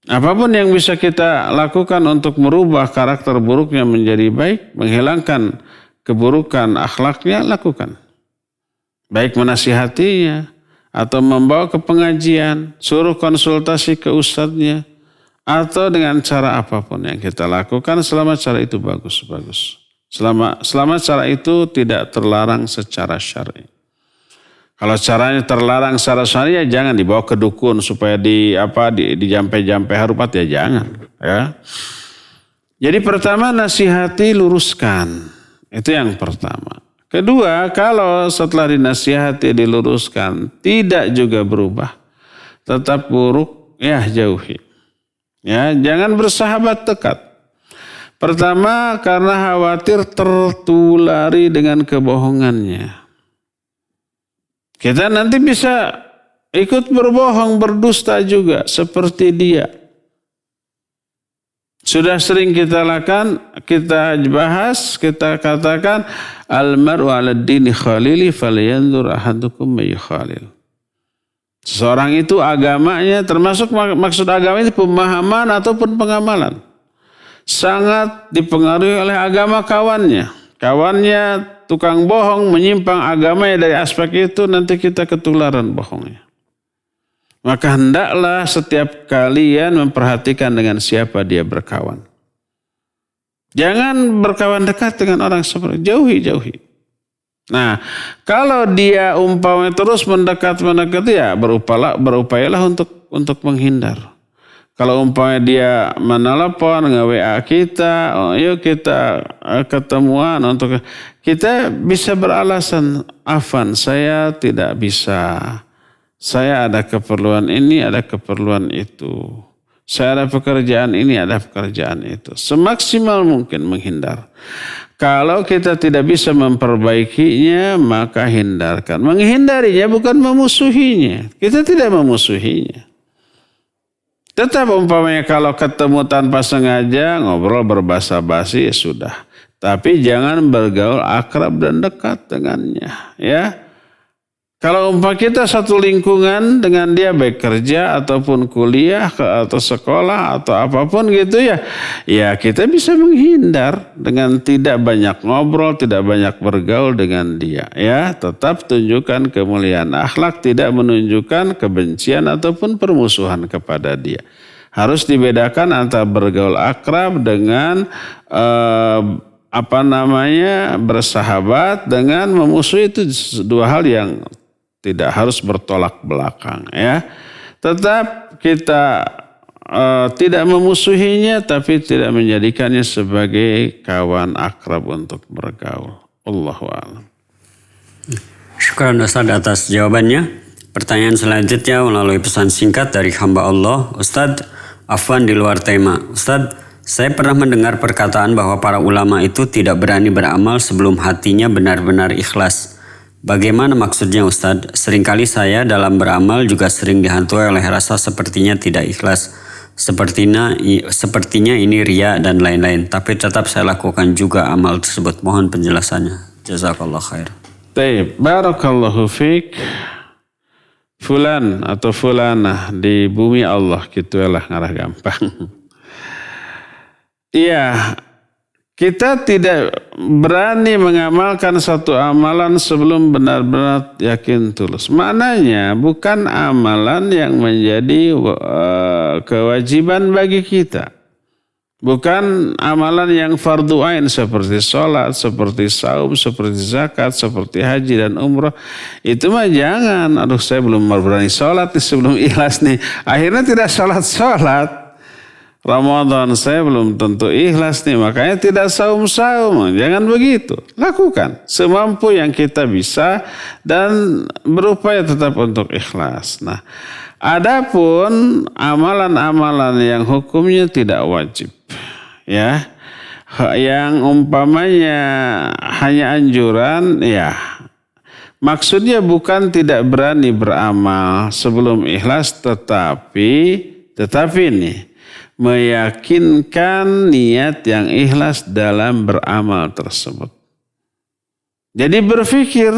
Apapun yang bisa kita lakukan untuk merubah karakter buruknya menjadi baik, menghilangkan keburukan akhlaknya, lakukan. Baik menasihatinya, atau membawa ke pengajian, suruh konsultasi ke ustadznya, atau dengan cara apapun yang kita lakukan selama cara itu bagus. Selama cara itu tidak terlarang secara syar'i. Kalau caranya terlarang secara syar'i, ya jangan dibawa ke dukun supaya dijampe-jampe harupat, ya jangan. Ya. Jadi pertama, nasihati, luruskan. Itu yang pertama. Kedua, kalau setelah dinasihati, diluruskan, tidak juga berubah, tetap buruk, ya jauhi. Ya, jangan bersahabat dekat. Pertama, karena khawatir tertulari dengan kebohongannya. Kita nanti bisa ikut berbohong, berdusta juga seperti dia. Sudah sering kita lakukan, kita bahas, kita katakan, al-mar'u 'ala dini khalili falyanzur ahadukum may khalil. Seseorang itu agamanya, termasuk maksud agama itu pemahaman ataupun pengamalan, sangat dipengaruhi oleh agama kawannya. Kawannya tukang bohong, menyimpang agamanya dari aspek itu, nanti kita ketularan bohongnya. Maka hendaklah setiap kalian memperhatikan dengan siapa dia berkawan. Jangan berkawan dekat dengan orang seperti itu, jauhi. Nah, kalau dia umpamanya terus mendekat, ya berupayalah untuk menghindar. Kalau umpamanya dia menelepon, nge-WA kita, yuk kita ketemuan, untuk kita bisa beralasan, afan, saya tidak bisa. Saya ada keperluan ini, ada keperluan itu. Saya ada pekerjaan ini, ada pekerjaan itu. Semaksimal mungkin menghindar. Kalau kita tidak bisa memperbaikinya, maka hindarkan. Menghindarinya bukan memusuhinya. Kita tidak memusuhinya. Tetap umpamanya kalau ketemu tanpa sengaja, ngobrol berbasa-basi, ya sudah. Tapi jangan bergaul akrab dan dekat dengannya. Ya. Kalau umpama kita satu lingkungan dengan dia, baik kerja ataupun kuliah atau sekolah atau apapun gitu ya, ya kita bisa menghindar dengan tidak banyak ngobrol, tidak banyak bergaul dengan dia. Ya, tetap tunjukkan kemuliaan akhlak, tidak menunjukkan kebencian ataupun permusuhan kepada dia. Harus dibedakan antara bergaul akrab dengan bersahabat dengan memusuhi, itu dua hal yang tidak harus bertolak belakang, ya. Tetap kita tidak memusuhinya, tapi tidak menjadikannya sebagai kawan akrab untuk bergaul. Allahu a'lam. Syukran Ustaz atas jawabannya. Pertanyaan selanjutnya melalui pesan singkat dari hamba Allah. Ustaz, afwan di luar tema. Ustaz, saya pernah mendengar perkataan bahwa para ulama itu tidak berani beramal sebelum hatinya benar-benar ikhlas. Bagaimana maksudnya Ustadz? Seringkali saya dalam beramal juga sering dihantui oleh rasa sepertinya tidak ikhlas. Sepertinya ini riya dan lain-lain. Tapi tetap saya lakukan juga amal tersebut. Mohon penjelasannya. Jazakallah khair. Baik, barakallahu fiik. Fulan atau fulanah di bumi Allah, gitu lah ngarah gampang. Iya, Kita tidak berani mengamalkan satu amalan sebelum benar-benar yakin tulus. Maknanya bukan amalan yang menjadi kewajiban bagi kita. Bukan amalan yang fardu ain seperti sholat, seperti saum, seperti zakat, seperti haji dan umrah. Itu mah jangan. Aduh, saya belum berani sholat nih sebelum ikhlas nih. Akhirnya tidak sholat. Ramadan saya belum tentu ikhlas nih, makanya tidak saum-saum. Jangan begitu. Lakukan semampu yang kita bisa dan berupaya tetap untuk ikhlas. Nah, adapun amalan-amalan yang hukumnya tidak wajib, ya, yang umpamanya hanya anjuran, ya, maksudnya bukan tidak berani beramal sebelum ikhlas, tetapi nih, meyakinkan niat yang ikhlas dalam beramal tersebut. Jadi berpikir,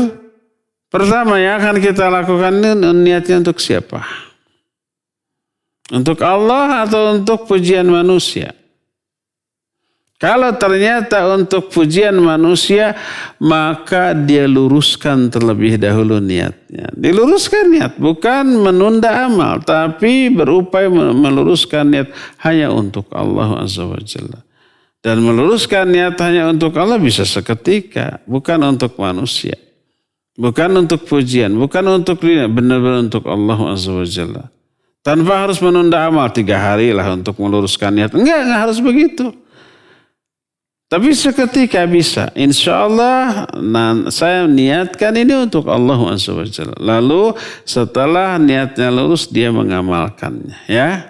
pertama yang akan kita lakukan ini niatnya untuk siapa? Untuk Allah atau untuk pujian manusia? Kalau ternyata untuk pujian manusia, maka dia luruskan terlebih dahulu niatnya. Diluruskan niat, bukan menunda amal, tapi berupaya meluruskan niat hanya untuk Allah Azza wa Jalla. Dan meluruskan niat hanya untuk Allah bisa seketika, bukan untuk manusia. Bukan untuk pujian, bukan untuk dunia, benar-benar untuk Allah Azza wa Jalla. Tanpa harus menunda amal 3 hari lah untuk meluruskan niat. Enggak harus begitu. Tapi seketika bisa. Insya Allah saya niatkan ini untuk Allah SWT. Lalu setelah niatnya lurus dia mengamalkannya. Ya,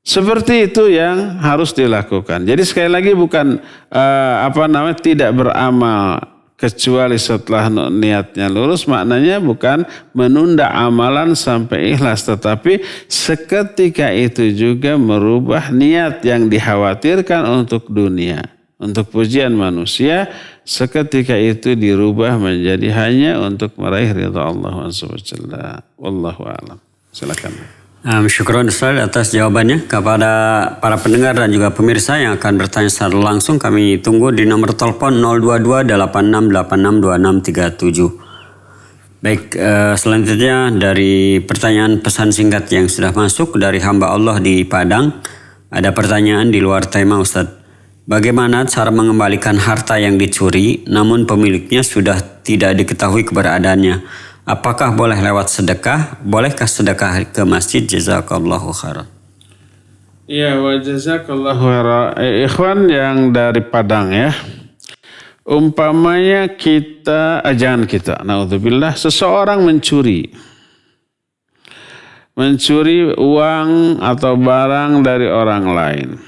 seperti itu yang harus dilakukan. Jadi sekali lagi bukan tidak beramal kecuali setelah niatnya lurus. Maknanya bukan menunda amalan sampai ikhlas. Tetapi seketika itu juga merubah niat yang dikhawatirkan untuk dunia. Untuk pujian manusia, seketika itu dirubah menjadi hanya untuk meraih ridha Allah SWT. Wallahu a'lam. Silakan. Syukron Ustaz atas jawabannya. Kepada para pendengar dan juga pemirsa yang akan bertanya secara langsung, kami tunggu di nomor telepon 022-8686-2637. Baik, selanjutnya dari pertanyaan pesan singkat yang sudah masuk dari hamba Allah di Padang. Ada pertanyaan di luar tema Ustaz. Bagaimana cara mengembalikan harta yang dicuri namun pemiliknya sudah tidak diketahui keberadaannya? Apakah boleh lewat sedekah? Bolehkah sedekah ke masjid? Jazakallahu khairan. Ya, wa jazakallahu khairan. Ikhwan yang dari Padang ya. Umpamanya naudzubillah, seseorang mencuri uang atau barang dari orang lain.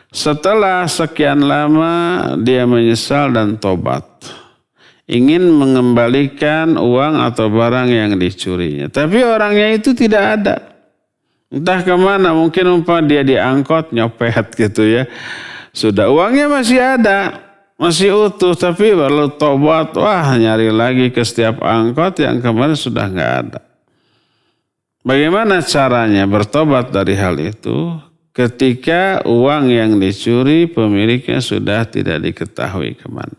Setelah sekian lama dia menyesal dan tobat. Ingin mengembalikan uang atau barang yang dicurinya. Tapi orangnya itu tidak ada. Entah kemana, mungkin dia diangkut, nyopet gitu ya. Sudah uangnya masih ada, masih utuh. Tapi baru tobat, nyari lagi ke setiap angkot yang kemarin sudah nggak ada. Bagaimana caranya bertobat dari hal itu? Ketika uang yang dicuri pemiliknya sudah tidak diketahui kemana.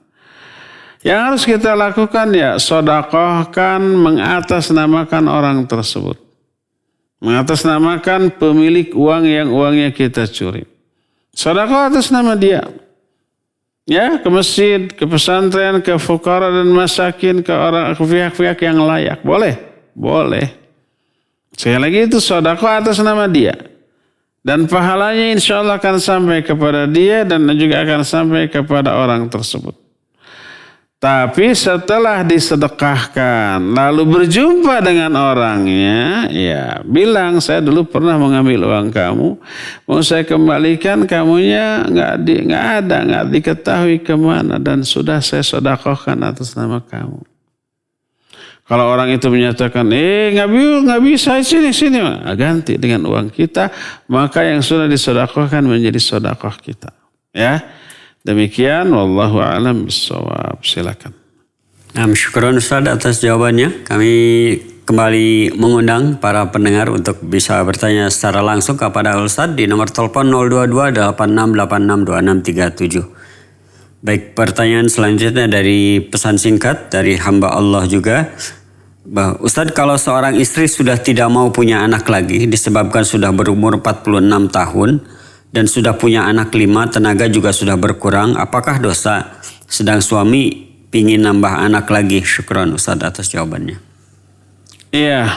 Yang harus kita lakukan ya sedekahkan, mengatasnamakan orang tersebut. Mengatasnamakan pemilik uang yang uangnya kita curi. Sedekah atas nama dia. Ya, ke masjid, ke pesantren, ke fuqara dan masakin, ke pihak-pihak yang layak. Boleh? Boleh. Sekali lagi itu sedekah atas nama dia. Dan pahalanya insya Allah akan sampai kepada dia dan juga akan sampai kepada orang tersebut. Tapi setelah disedekahkan, lalu berjumpa dengan orangnya, ya bilang saya dulu pernah mengambil uang kamu, mau saya kembalikan, kamunya nggak diketahui kemana dan sudah saya sedekahkan atas nama kamu. Kalau orang itu menyatakan, nggak bisa sini, ganti dengan uang kita, maka yang sudah disedekahkan menjadi sedekah kita. Ya, demikian. Wallahu a'lam bishawab. Silakan. Syukran Ustaz atas jawabannya. Kami kembali mengundang para pendengar untuk bisa bertanya secara langsung kepada Ustadz di nomor telepon 022-8686-2637. Baik, pertanyaan selanjutnya dari pesan singkat dari hamba Allah juga. Ustadz, kalau seorang istri sudah tidak mau punya anak lagi disebabkan sudah berumur 46 tahun dan sudah punya anak 5, tenaga juga sudah berkurang, apakah dosa? Sedang suami pingin nambah anak lagi. Syukran Ustadz atas jawabannya. Iya,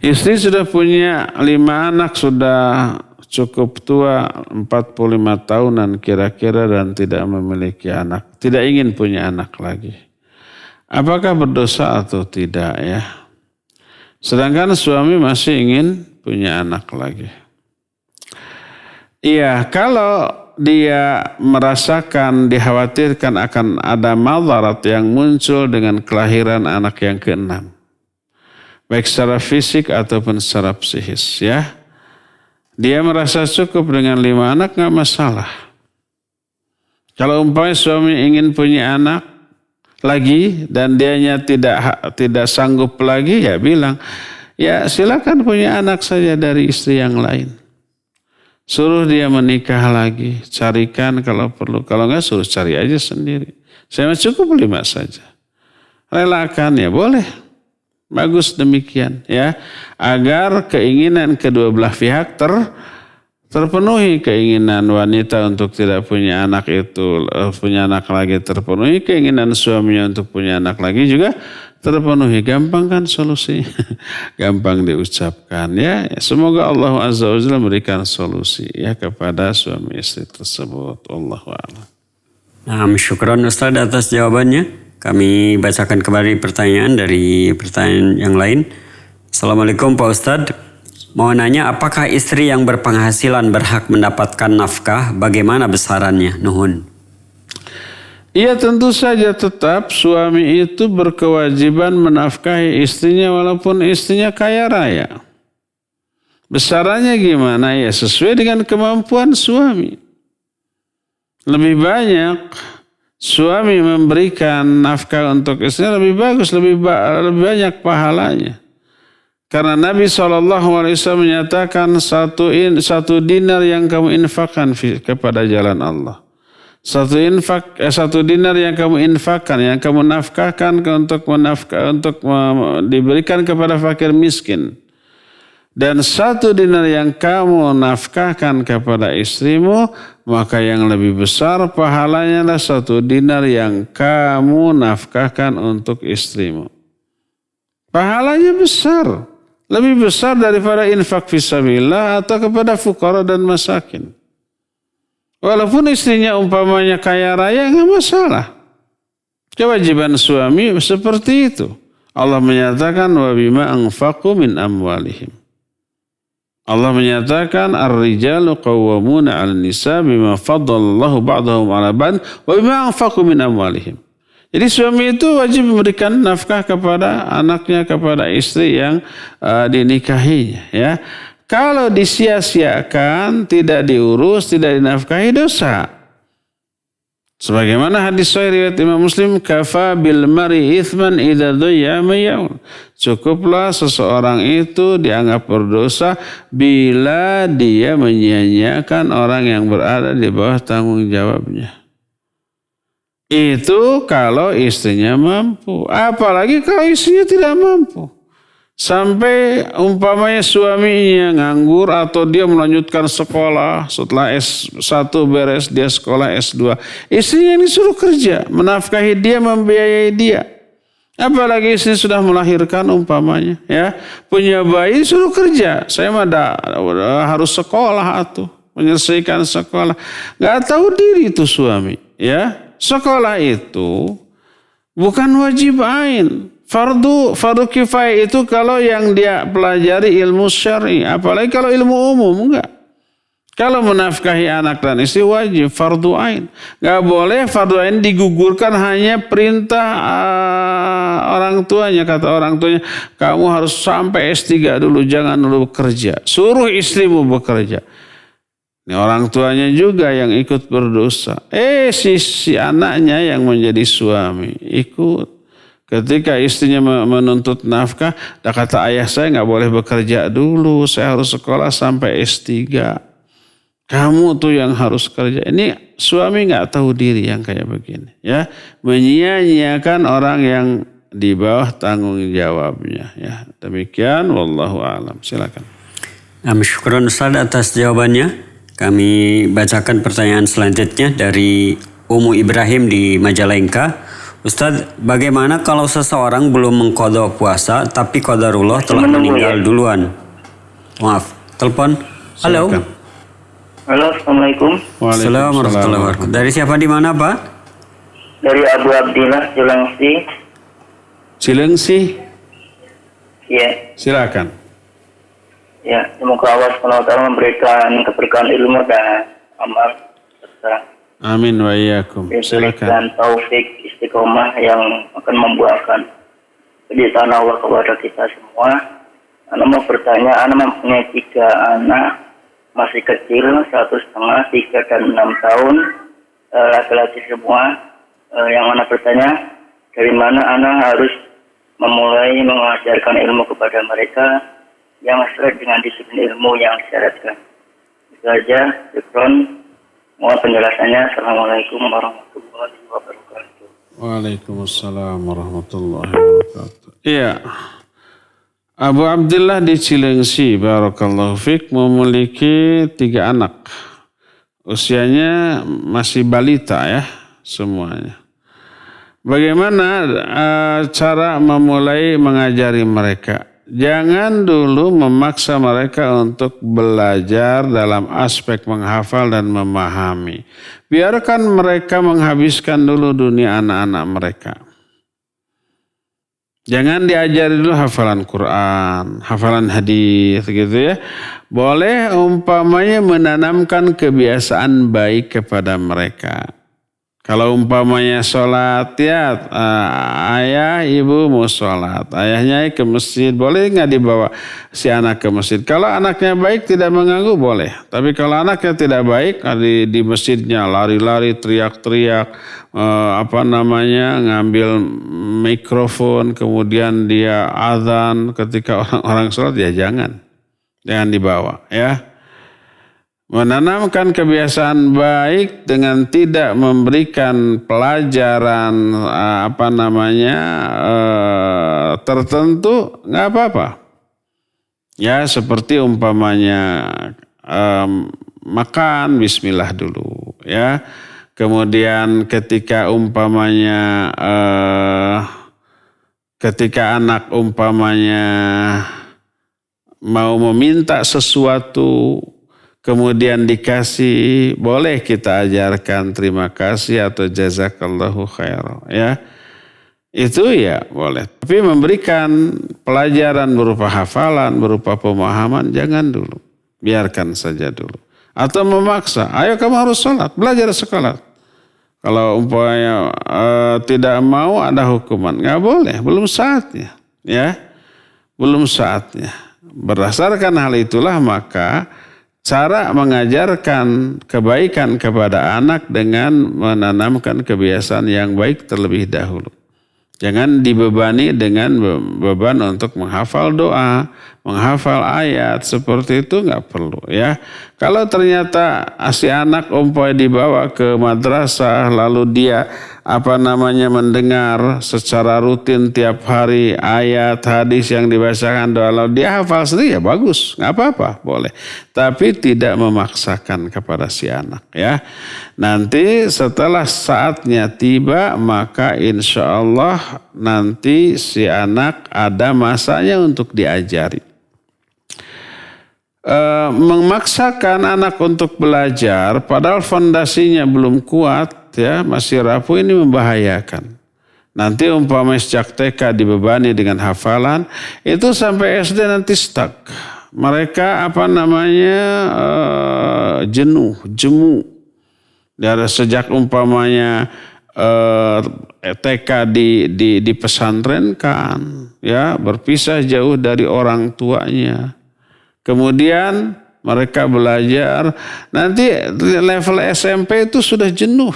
istri sudah punya 5 anak, sudah cukup tua, 45 tahunan kira-kira dan tidak memiliki anak, tidak ingin punya anak lagi. Apakah berdosa atau tidak ya? Sedangkan suami masih ingin punya anak lagi. Iya, kalau dia merasakan, dikhawatirkan akan ada madarat yang muncul dengan kelahiran anak yang ke-6. Baik secara fisik ataupun secara psikis ya. Dia merasa cukup dengan 5 anak gak masalah. Kalau umpamanya suami ingin punya anak lagi dan dianya tidak sanggup lagi, ya bilang, ya silakan punya anak saja dari istri yang lain. Suruh dia menikah lagi, carikan kalau perlu. Kalau enggak suruh cari aja sendiri. Saya cukup 5 saja. Relakan ya boleh. Bagus demikian ya. Agar keinginan kedua belah pihak terpenuhi. Keinginan wanita untuk tidak punya anak itu, punya anak lagi terpenuhi. Keinginan suaminya untuk punya anak lagi juga terpenuhi. Gampang kan solusi? Gampang diucapkan ya. Semoga Allah Azza wa Jalla memberikan solusi ya kepada suami istri tersebut. Wallahu a'lam. Nah, syukran Ustaz atas jawabannya. Kami bacakan kembali pertanyaan dari pertanyaan yang lain. Assalamualaikum Pak Ustadz. Mau nanya, apakah istri yang berpenghasilan berhak mendapatkan nafkah? Bagaimana besarannya? Nuhun. Iya, tentu saja tetap suami itu berkewajiban menafkahi istrinya walaupun istrinya kaya raya. Besarannya gimana? Ya sesuai dengan kemampuan suami. Lebih banyak suami memberikan nafkah untuk istrinya, lebih bagus, lebih banyak pahalanya. Karena Nabi SAW menyatakan satu dinar yang kamu infakkan kepada jalan Allah. Satu dinar yang kamu infakkan, yang kamu nafkahkan untuk diberikan kepada fakir miskin. Dan 1 dinar yang kamu nafkahkan kepada istrimu, maka yang lebih besar pahalanya adalah 1 dinar yang kamu nafkahkan untuk istrimu. Pahalanya besar. Lebih besar daripada infak fisabilillah atau kepada fuqara dan masakin. Walaupun istrinya umpamanya kaya raya, enggak masalah. Kewajiban suami seperti itu. Allah menyatakan wa bima anfaqu min amwalihim. Allah menyatakan ar-rijalu qawwamuna 'alan nisa bima faddalallahu ba'dahum 'ala ba'd wa bima anfaqu min amwalihim. Jadi suami itu wajib memberikan nafkah kepada anaknya, kepada istri yang dinikahinya ya. Kalau disia-siakan, tidak diurus, tidak dinafkahi, dosa. Sebagaimana hadis sahih riwayat Imam Muslim, kafa bil mar'i itsman idza dhayya mayaun. Cukuplah seseorang itu dianggap berdosa bila dia menyia-nyiakan orang yang berada di bawah tanggung jawabnya. Itu kalau istrinya mampu. Apalagi kalau istrinya tidak mampu. Sampai umpamanya suaminya nganggur atau dia melanjutkan sekolah. Setelah S1 beres, dia sekolah S2. Istrinya ini suruh kerja. Menafkahi dia, membiayai dia. Apalagi istri sudah melahirkan umpamanya. Ya, punya bayi suruh kerja. Saya mah harus sekolah atuh. Menyelesaikan sekolah. Gak tahu diri itu suami. Ya. Sekolah itu bukan wajib ain. Fardu kifayah itu kalau yang dia pelajari ilmu syar'i. Apalagi kalau ilmu umum, enggak. Kalau menafkahi anak dan istri wajib fardu ain. Enggak boleh fardu ain digugurkan hanya perintah orang tuanya. Kata orang tuanya, kamu harus sampai S3 dulu, jangan dulu bekerja. Suruh istrimu bekerja. Ini orang tuanya juga yang ikut berdosa. Si anaknya yang menjadi suami ikut. Ketika istrinya menuntut nafkah, dah kata ayah saya nggak boleh bekerja dulu, saya harus sekolah sampai S3. Kamu tuh yang harus kerja. Ini suami nggak tahu diri yang kayak begini, ya, menyia-nyiakan orang yang di bawah tanggung jawabnya. Ya, demikian. Wallahu a'lam. Silakan. Syukron Ustaz atas jawabannya. Kami bacakan pertanyaan selanjutnya dari Umu Ibrahim di Majalengka. Ustaz, bagaimana kalau seseorang belum mengqadha puasa tapi qadarullah telah meninggal duluan? Maaf, telepon. Halo. Silakan. Halo, Assalamualaikum. Assalamualaikum warahmatullahi wabarakatuh. Dari siapa di mana, Pak? Dari Abu Abdillah, Cilengsi. Cilengsi. Ya, Silakan. ya. Semoga Allah SWT memberikan keberkahan ilmu dan amal serta Amin wa iyyakum. Silakan. dan taufik istiqomah yang akan membuahkan kecintaan Allah kepada kita semua. Anak mau bertanya, anak mempunyai 3 anak masih kecil, 1,5, 3 dan 6 tahun, laki-laki semua. Yang anak bertanya, dari mana anak harus memulai mengajarkan ilmu kepada mereka yang sesuai dengan disiplin ilmu yang disyaratkan. Itu saja, Syukron. Mohon penjelasannya. Assalamualaikum warahmatullahi wabarakatuh. Waalaikumsalam warahmatullahi wabarakatuh. Iya. Abu Abdillah di Cilengsi, barakallahu fiik, memiliki 3 anak. Usianya masih balita ya, semuanya. Bagaimana cara memulai mengajari mereka? Jangan dulu memaksa mereka untuk belajar dalam aspek menghafal dan memahami. Biarkan mereka menghabiskan dulu dunia anak-anak mereka. Jangan diajari dulu hafalan Quran, hafalan hadis gitu ya. Boleh umpamanya menanamkan kebiasaan baik kepada mereka. Kalau umpamanya sholat ya, ayah ibu mau sholat, ayahnya ke masjid, boleh nggak dibawa si anak ke masjid? Kalau anaknya baik tidak mengganggu boleh. Tapi kalau anaknya tidak baik di masjidnya lari-lari, teriak-teriak, ngambil mikrofon, kemudian dia azan ketika orang sholat, ya jangan dibawa ya. Menanamkan kebiasaan baik dengan tidak memberikan pelajaran tertentu nggak apa-apa. Ya seperti umpamanya makan bismillah dulu ya. Kemudian ketika umpamanya ketika anak umpamanya mau meminta sesuatu kemudian dikasih, boleh kita ajarkan terima kasih atau jazakallahu khairan ya. Itu ya boleh. Tapi memberikan pelajaran berupa hafalan, berupa pemahaman jangan dulu. Biarkan saja dulu. Atau memaksa, ayo kamu harus sholat, belajar sekolah. Kalau umpamanya tidak mau ada hukuman, nggak boleh, belum saatnya ya. Belum saatnya. Berdasarkan hal itulah maka cara mengajarkan kebaikan kepada anak dengan menanamkan kebiasaan yang baik terlebih dahulu. Jangan dibebani dengan beban untuk menghafal doa, menghafal ayat, seperti itu nggak perlu ya. Kalau ternyata si anak umpamanya dibawa ke madrasah lalu dia mendengar secara rutin tiap hari ayat hadis yang dibacakan doa lalu dia hafal sendiri ya bagus, nggak apa-apa, boleh. Tapi tidak memaksakan kepada si anak ya. Nanti setelah saatnya tiba maka insya Allah nanti si anak ada masanya untuk diajari. Memaksakan anak untuk belajar padahal fondasinya belum kuat ya, masih rapuh, ini membahayakan. Nanti umpamanya sejak TK dibebani dengan hafalan, itu sampai SD nanti stuck. Mereka jenuh, jemu. Dari sejak umpamanya TK di pesantrenkan ya, berpisah jauh dari orang tuanya. Kemudian mereka belajar. Nanti level SMP itu sudah jenuh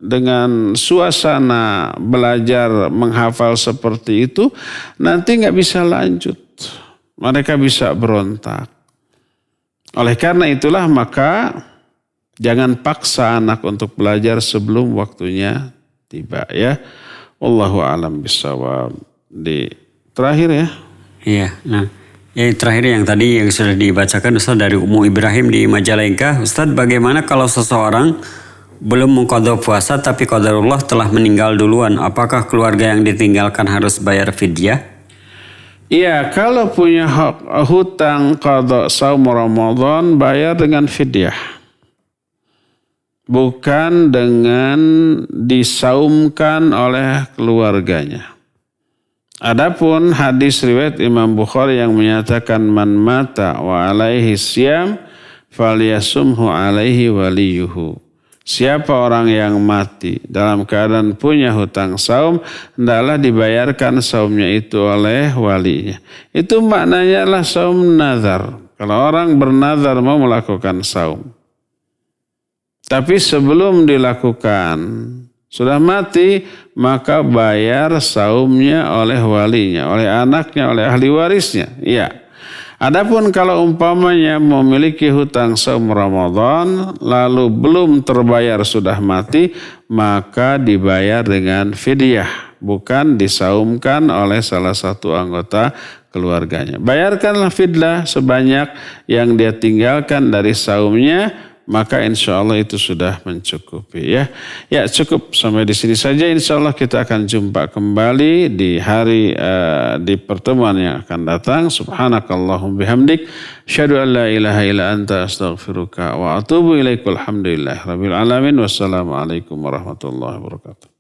dengan suasana belajar menghafal seperti itu. Nanti nggak bisa lanjut. Mereka bisa berontak. Oleh karena itulah maka jangan paksa anak untuk belajar sebelum waktunya tiba ya. Wallahu a'lam bishawab. Di terakhir ya. Iya, nah yang terakhir yang tadi yang sudah dibacakan Ustaz dari Ummu Ibrahim di Majalengka. Ustaz, bagaimana kalau seseorang belum mengqadha puasa tapi qadarullah telah meninggal duluan? Apakah keluarga yang ditinggalkan harus bayar fidyah? Iya, kalau punya hutang qadha saum Ramadan bayar dengan fidyah. Bukan dengan disaumkan oleh keluarganya. Adapun hadis riwayat Imam Bukhari yang menyatakan man mata wa alaihi syam falyasumhu alaihi waliyuhu. Siapa orang yang mati dalam keadaan punya hutang saum, hendaklah dibayarkan saumnya itu oleh walinya. Itu maknanya adalah saum nazar. Kalau orang bernazar mau melakukan saum. Tapi sebelum dilakukan, sudah mati, maka bayar saumnya oleh walinya, oleh anaknya, oleh ahli warisnya. Ya. Adapun kalau umpamanya memiliki hutang saum Ramadan, lalu belum terbayar sudah mati, maka dibayar dengan fidyah. Bukan disaumkan oleh salah satu anggota keluarganya. Bayarkanlah fidyah sebanyak yang dia tinggalkan dari saumnya, maka insya Allah itu sudah mencukupi ya. Ya cukup sampai di sini saja. Insya Allah kita akan jumpa kembali di hari di pertemuan yang akan datang. Subhanakallahum bihamdik. Asyhadu an la ilaha illa anta astaghfiruka wa atubu ilaik. Alhamdulillah rabbil alamin. Wassalamualaikum warahmatullahi wabarakatuh.